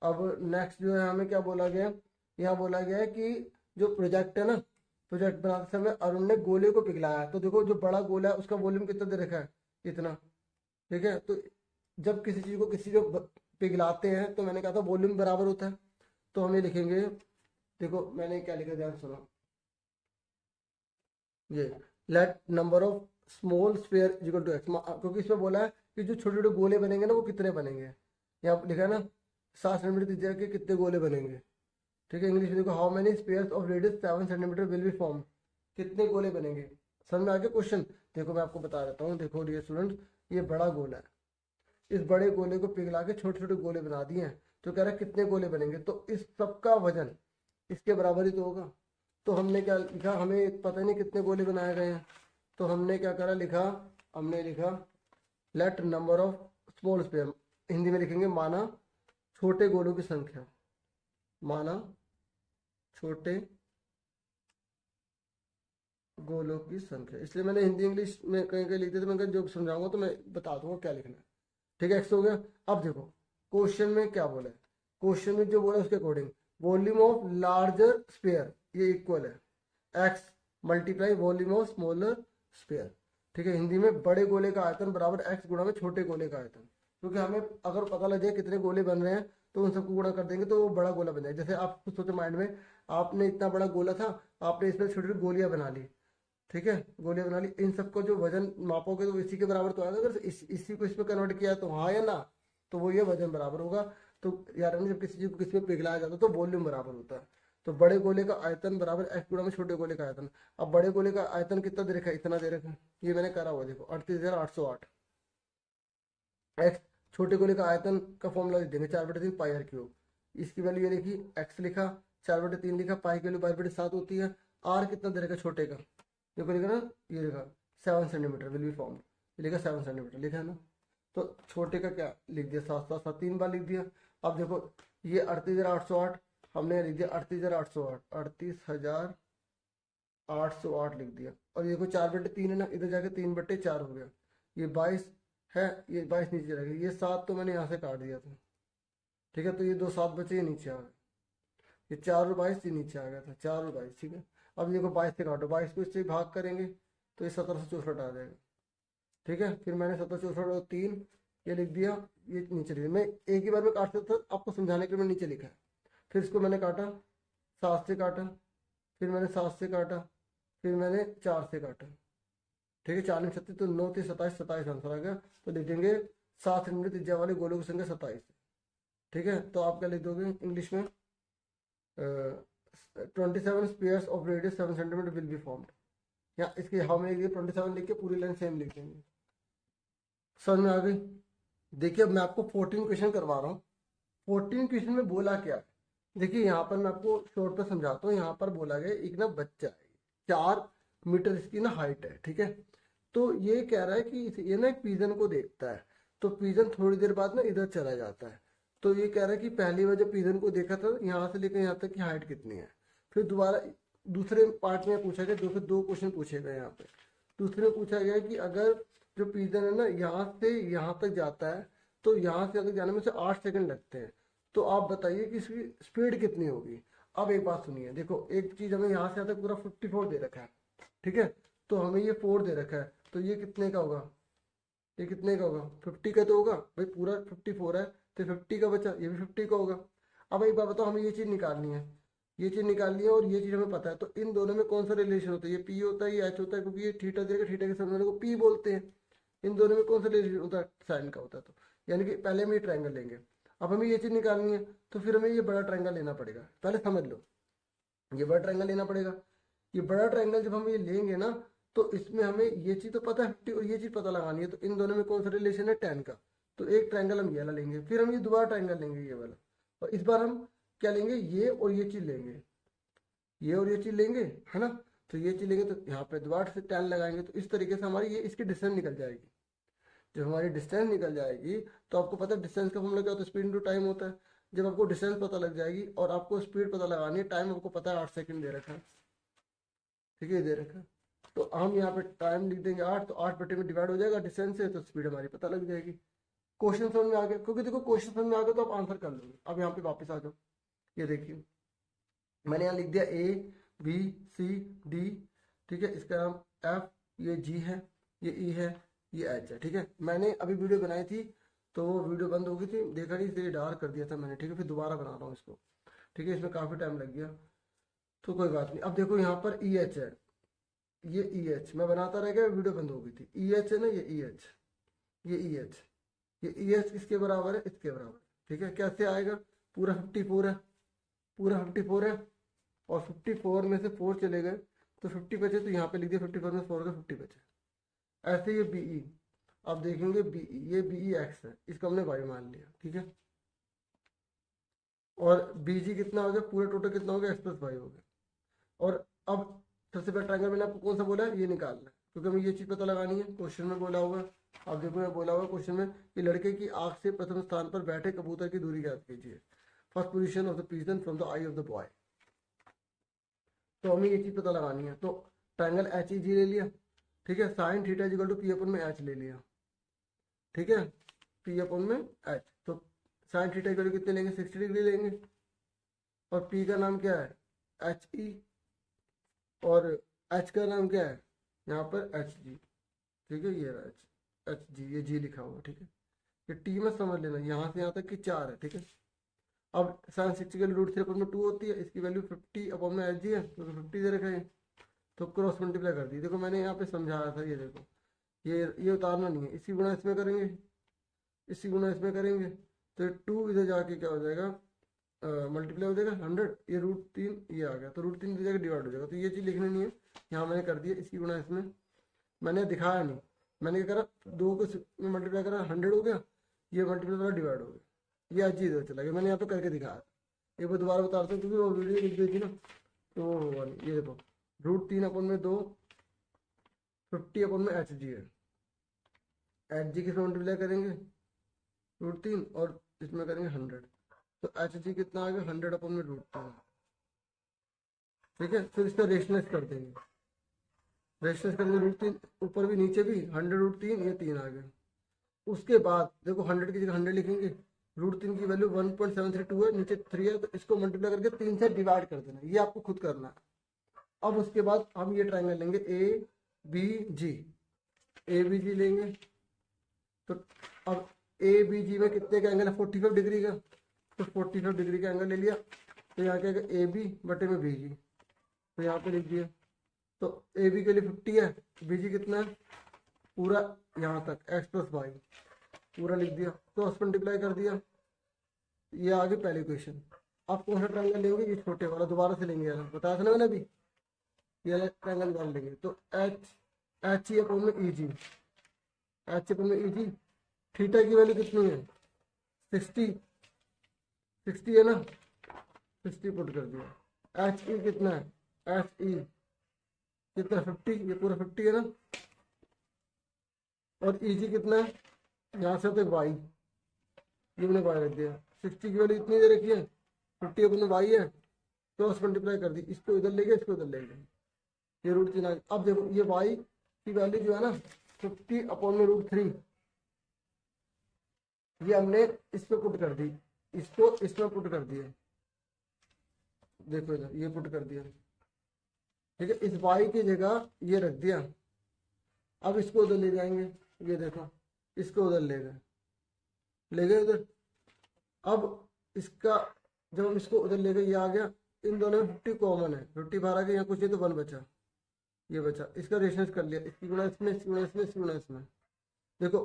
अब नेक्स्ट जो है हमें क्या बोला गया, यहाँ बोला गया है कि जो प्रोजेक्ट है ना, प्रोजेक्ट बनाते समय अरुण ने गोले को पिघलाया है। तो देखो जो बड़ा गोला है उसका वॉल्यूम कितना दे रखा है, इतना। ठीक है, तो जब किसी चीज को पिघलाते हैं तो मैंने कहा था वॉल्यूम बराबर होता है, तो हम ये लिखेंगे, देखो मैंने क्या लिखा, ध्यान सुनो, ये let number of small sphere equal to X, क्योंकि इसमें बोला है कि जो छोटे छोटे गोले बनेंगे ना वो कितने बनेंगे, यहाँ लिखा है ना 7 सेंटीमीटर त्रिज्या के कितने गोले बनेंगे। ठीक है, इंग्लिश में देखो, how many spheres of radius 7 centimetre will be form, कितने गोले बनेंगे। समझ में आ गया क्वेश्चन, देखो मैं आपको बता देता हूँ, देखो डियर स्टूडेंट, ये बड़ा गोला है, इस बड़े गोले को पिघला के छोटे छोटे गोले बना दिए हैं, तो कह रहा है कितने गोले बनेंगे, तो इस सबका वजन इसके बराबर ही तो होगा। तो हमने क्या लिखा, हमें पता नहीं कितने गोले बनाए गए हैं, तो हमने क्या करा, लिखा, हमने लिखा let number of small sphere, Hindi में लिखेंगे माना छोटे गोलों की संख्या, माना छोटे गोलों की संख्या, इसलिए मैंने हिंदी इंग्लिश में कहीं कहीं लिख दिया, तो मैं जो समझाऊंगा तो मैं बता दूंगा क्या लिखना है। ठीक है, एक्स हो गया। अब देखो क्वेश्चन में क्या बोला है, क्वेश्चन में जो बोला है उसके according volume of larger sphere ये इक्वल है X multiply volume of smaller sphere. ठीक है, हिंदी में बड़े गोले का आयतन बराबर एक्स गुणा में छोटे गोले का आयतन, क्योंकि हमें अगर पता लग जाए कितने गोले बन रहे हैं तो उन सबको गुणा कर देंगे तो वो बड़ा गोला बन जाए। जैसे आप खुद सोचो माइंड में, आपने इतना बड़ा गोला था, आपने इसमें छोटी छोटी गोलियां बना ली। ठीक है, गोलियां बना ली, इन सबको जो वजन मापोगे तो इसी के बराबर तो आएगा, अगर इसी को इसमें कन्वर्ट किया तो हाँ या ना, तो वो ये वजन बराबर होगा। तो यार जब किसी चीज को किसी में पिघलाया जाता है तो वॉल्यूम बराबर होता है, तो बड़े गोले का आयतन बराबर एक्स गुणा में छोटे गोले का आयतन। अब बड़े गोले का आयतन कितना दे रखा है, इतना दे रखा है, ये मैंने करा हुआ देखो 38,808 एक्स, छोटे गोले का आयतन का फॉर्मूला लिख देंगे 4/3 πr³, इसकी वैल्यू ये लिखी, एक्स लिखा, 4/3 लिखा, पाई की वैल्यू 5/7 होती है, आर कितना दे रखा है छोटे का, देखो लिखा ना, ये लिखा 7 सेंटीमीटर विल बी फॉर्म, ये लिखा 7 सेंटीमीटर लिखा है ना, तो छोटे का क्या लिख दिया 7 3 बार लिख दिया। अब देखो ये 38,808 हमने लिख दिया 38,808, 38,808 लिख दिया, और ये को 4/3 है ना, इधर जाके 3/4 हो गया, ये 22 है, ये 22 नीचे चला गया, ये 7 तो मैंने यहाँ से काट दिया था। ठीक है, तो ये 2 7 बचे, ये नीचे आ गए, ये 4 और 22 ये नीचे आ गया था, 4 और 22। ठीक है, अब देखो 22 से काटो, 22 को इससे भाग करेंगे तो ये 1764 आ जाएगा। ठीक है, फिर मैंने 1764 और 3 ये लिख दिया, ये नीचे लिख दिया, मैं एक ही बार में काट सकता था, आपको समझाने के लिए मैंने नीचे लिखा है। फिर इसको मैंने काटा, 7 से काटा, फिर मैंने 7 से काटा, फिर मैंने 4 से काटा, ठीक है, 4 36 तो 9 3 27, 27 आंसर आ गया। तो लिख देंगे 7 सेंटीमीटर त्रिज्या वाले गोलों की संख्या 27। ठीक है, तो आप क्या लिख दोगे इंग्लिश में, 27 spheres of radius 7 centimetre will be formed, या इसके हम 27 लिख के पूरी लाइन सेम लिख देंगे। समझ में आ गई? देखिए अब मैं आपको 14 क्वेश्चन करवा रहा हूँ। 14 क्वेश्चन में बोला क्या है, देखिए यहाँ पर मैं आपको शॉर्ट पर समझाता हूँ। यहाँ पर बोला गया एक ना बच्चा है, 4 मीटर इसकी ना हाइट है। ठीक है, तो ये कह रहा है कि ये ना एक पिजन को देखता है, तो पिजन थोड़ी देर बाद ना इधर चला जाता है। तो ये कह रहा है कि पहली बार जब पिजन को देखा था यहाँ से लेकर यहाँ तक की हाइट कितनी है। फिर दोबारा दूसरे पार्ट में पूछा गया, फिर 2 क्वेश्चन पूछे गए यहाँ पे। दूसरे में पूछा गया कि अगर जो पिजन है ना यहाँ से यहाँ तक जाता है, तो यहाँ से यहाँ तक जाने में से 8 सेकंड लगते हैं, तो आप बताइए कि इसकी स्पीड कितनी होगी। अब एक बात सुनिए, देखो एक चीज हमें यहाँ से यहाँ तक पूरा 54 दे रखा है। ठीक है, तो हमें ये 4 दे रखा है, तो ये कितने का होगा, ये कितने का होगा, 50 का तो होगा भाई, पूरा 54 है तो 50 का बचा, ये भी 50 का होगा। अब एक बात बताओ, हमें ये चीज निकालनी है, ये चीज निकालनी है और ये चीज हमें पता है, तो इन दोनों में कौन सा रिलेशन होता है, ये पी होता है, ये एच होता है, क्योंकि ये थीटा देगा, थीटा के सामने वाले को पी बोलते हैं। इन दोनों में कौन सा रिलेशन होता है, साइन का होता है। तो यानी कि पहले हम ये ट्रायंगल लेंगे, अब हमें ये चीज निकालनी है, तो फिर हमें ये बड़ा ट्रायंगल लेना पड़ेगा। पहले समझ लो, ये बड़ा ट्रायंगल लेना पड़ेगा। ये बड़ा ट्रायंगल जब हम ये लेंगे ना, तो इसमें हमें ये चीज तो पता है 50 और ये चीज पता लगानी है, तो इन दोनों में कौन सा रिलेशन है, 10 का। तो एक ट्रायंगल हम ये वाला लेंगे, फिर हम ये दोबारा ट्रायंगल लेंगे ये वाला, और इस बार हम क्या लेंगे, ये और ये चीज लेंगे, ये और ये चीज लेंगे, है ना। तो ये चीज लेंगे, तो यहाँ पे दोबारा से 10 लगाएंगे, तो इस तरीके से हमारी ये इसकी डिस्टेंस निकल जाएगी। जब हमारी डिस्टेंस निकल जाएगी, तो आपको पता है डिस्टेंस का फॉर्मूला क्या होता है, स्पीड इनटू टाइम होता है। जब आपको डिस्टेंस पता लग जाएगी और आपको स्पीड पता लगानी है, टाइम आपको पता है 8 सेकंड दे रखा है। ठीक है, दे रखा है, तो हम यहाँ पे टाइम लिख देंगे 8, तो 8 बटे में डिवाइड हो जाएगा डिस्टेंस से, तो स्पीड हमारी पता लग जाएगी। क्वेश्चन समझ में आ गया, क्योंकि देखो क्वेश्चन समझ में आ गया तो आप आंसर कर लोगे। अब यहाँ पे वापस आ जाओ, ये देखिए मैंने यहाँ लिख दिया ABCD। ठीक है, इसका नाम F, ये G है, ये E है, ये H है। ठीक है, मैंने अभी वीडियो बनाई थी तो वो वीडियो बंद हो गई थी, देखा नहीं, इसलिए डार्क कर दिया था मैंने। ठीक है, फिर दोबारा बना रहा हूँ इसको। ठीक है, इसमें काफ़ी टाइम लग गया, तो कोई बात नहीं। अब देखो यहाँ पर EH है, ये EH मैं बनाता रह गया, वीडियो बंद हो गई थी। EH है ना, ये EH, ये EH, ये EH किसके बराबर है, इसके बराबर। ठीक है, कैसे आएगा, पूरा 54 है, पूरा 54 है, और 54 में से 4 चले गए तो 50 बचे, तो यहाँ पे लिख दिया 54 में 4 का 50 बचे। ऐसे ये BE, अब देखेंगे BE, ये BE x है, इसको हमने y मान लिया। ठीक है, और BG कितना हो गया, पूरा टोटल कितना हो गया, x प्लस वाई हो गया। और अब सबसे पहले ट्रायंगल मैंने आपको कौन सा बोला है, ये निकालना है, क्योंकि हमें ये चीज़ पता लगानी है। क्वेश्चन में बोला हुआ, अब देखो मैं बोला हुआ क्वेश्चन में कि लड़के की आंख से प्रथम स्थान पर बैठे कबूतर की दूरी ज्ञात कीजिए, first position of the pigeon from the I of the boy. तो हमें ये चीज़ पता लगानी है, तो ट्रायंगल HEG ले लिया। ठीक है, sine theta equal to P upon में H ले लिया। ठीक है, P अपन में H, तो साइन थीटा इक्वल टू कितने लेंगे, 60 डिग्री लेंगे, और P का नाम क्या है, HE, और H का नाम क्या है यहाँ पर HG। ठीक है, ये HG, ये G लिखा हुआ। ठीक है, ये T में समझ लेना, यहाँ से यहाँ तक की 4 है। ठीक है, अब साइन 60 की वैल्यू √3 अपन में 2 होती है, इसकी वैल्यू 50 अपन में HG है, क्योंकि 50 दे रखा है, तो क्रॉस मल्टीप्लाई कर दी। देखो मैंने यहाँ पे समझाया था, ये देखो ये उतारना नहीं है, इसी गुणा इसमें करेंगे, इसी गुणा इसमें करेंगे, तो 2 इधर जाके क्या हो जाएगा, मल्टीप्लाई हो जाएगा 100, ये √3 ये आ गया, तो √3 इधर जाके डिवाइड हो जाएगा। तो ये चीज़ लिखनी नहीं है, यहाँ मैंने कर दिया, इसकी गुणा इसमें मैंने दिखाया नहीं, मैंने क्या करा, 2 को मल्टीप्लाई करा 100 हो गया, ये मल्टीप्लाई करा डिवाइड हो गया, ये आज इधर चला गया, मैंने यहाँ पे करके दिखाया। एक बार दोबारा बताता हूँ, क्योंकि वो वीडियो लिख दी थी ना, तो वो होगा नहीं। ये देखो √3 अपन में 2, 50 अपन में HG है, HG किस मल्टीप्लाई करेंगे, √3, और इसमें करेंगे 100, तो HG कितना आ गया, 100 अपन में √3। ठीक है, फिर इसका रेशनलाइज कर देंगे, रेशनलाइज करेंगे √3 ऊपर भी नीचे भी, 100 √3, ये 3 आ गया। उसके बाद देखो 100 की जगह 100 लिखेंगे, √3 की वैल्यू 1.732 है, नीचे 3 है, तो इसको मल्टीप्लाई करके 3 से डिवाइड कर देना, ये आपको खुद करना है। अब उसके बाद हम ये ट्रायंगल लेंगे ABG, ABG लेंगे, तो अब ABG में कितने का एंगल है, 45 डिग्री का, तो 45 डिग्री का एंगल ले लिया, तो यहाँ क्या आएगा AB बटे में BG, तो यहाँ पे लिख दिया। तो ए बी के लिए 50 है, बी जी कितना है पूरा यहाँ तक एक्स प्लस वाई पूरा लिख दिया, क्रॉस मल्टीप्लाई कर दिया, ये आ गई पहली क्वेश्चन। अब कौन सा ट्रायंगल लेंगे, ये छोटे वाला दोबारा से लेंगे यार, बताया था ना मैंने अभी, ये ट्रायंगल दोबारा लेंगे। तो एच ई अपॉन में ई जी, एच अपॉन में ई जी, थीटा की वैल्यू कितनी है 60 है ना, 60 पुट कर दिया। एच ई कितना है, एच ई कितना 50, ये पूरा 50 है ना, और ई जी कितना है यहाँ से तक वाई, ये मैंने वाई रख दिया। 60 की वैल्यू इतनी दे रखी है, 50 अपने वाई है, क्रॉस मल्टीप्लाई कर दी, इसको इधर ले गए इसको इधर ले गए, ये रूट 3 आ गया। अब देखो ये वाई की वैल्यू जो है ना 50 अपॉन में √3, ये हमने इस पे पुट कर दी, इसको इसमें पुट कर दिया, देखो इधर ये पुट कर दिया, ठीक है। इस वाई की जगह ये रख दिया, अब इसको उधर ले जाएंगे, ये देखो इसको उधर ले गए उधर। अब इसका जब हम इसको उधर ले गए, ये आ गया, इन दोनों में 50 कॉमन है, 50 बाहर आ गया, यहाँ कुछ नहीं तो 1 बचा, ये बचा, इसका रेशंस कर लिया, इसकी गुणा इसमें, इसकी गुणा इसमें, इसकी गुणा इसमें। देखो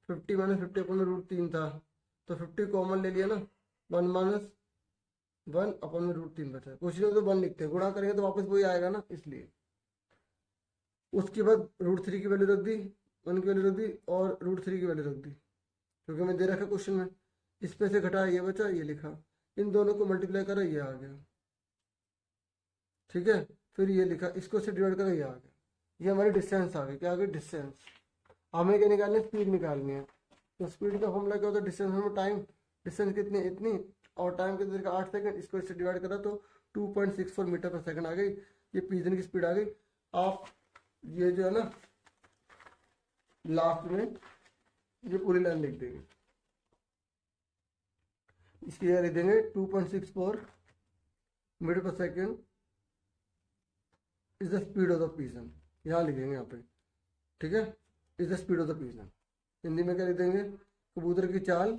50 माइनस 50 अपॉन में √3 था, तो 50 कॉमन ले लिया ना, 1 माइनस 1 अपॉन में √3 बचा, कुछ नहीं तो 1 लिखते हैं, गुणा करेंगे तो वापस वही आएगा ना, इसलिए। उसके बाद √3 की वैल्यू रख दी, 1 की वैल्यू रख दी, और √3 की वैल्यू रख दी, क्योंकि मैं दे रखा क्वेश्चन में, इसमें से घटाया ये बचा, ये लिखा, इन दोनों को मल्टीप्लाई करा, ये आ गया, ठीक है। फिर ये लिखा, इसको से डिवाइड करा, ये आ गया, ये हमारी डिस्टेंस आ गई, क्या आ गई डिस्टेंस। हमें क्या निकालनी है, स्पीड निकालनी है। तो स्पीड का फॉर्मूला क्या होता है, डिस्टेंस में टाइम, डिस्टेंस कितनी इतनी, और टाइम कितने का 8 सेकंड, इसको इससे डिवाइड करा तो 2.64 मीटर पर सेकंड आ गई, ये पिजन की स्पीड आ गई। आप ये जो है ना लास्ट में ये पूरी लाइन लिख देंगे, इसकी जगह लिख देंगे 2.64 मीटर पर second is the speed of the pigeon, यहाँ लिखेंगे यहाँ पे, ठीक है, is the speed of the pigeon. Hindi में क्या लिख देंगे, कबूतर की चाल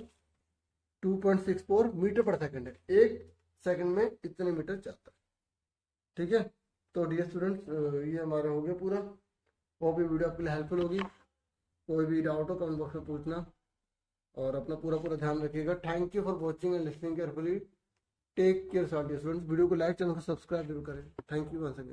2.64 मीटर पर सेकंड है, 1 सेकंड में इतने मीटर चलता है, ठीक है। तो डियर स्टूडेंट्स, ये हमारा हो गया पूरा, वो भी वीडियो आपके लिए हेल्पफुल होगी। कोई भी डाउट हो कमेंट बॉक्स में पूछना, और अपना पूरा ध्यान रखिएगा। Thank you for watching and listening carefully, take care students. Video को लाइक, चैनल को सब्सक्राइब जरूर करें। Thank you once again.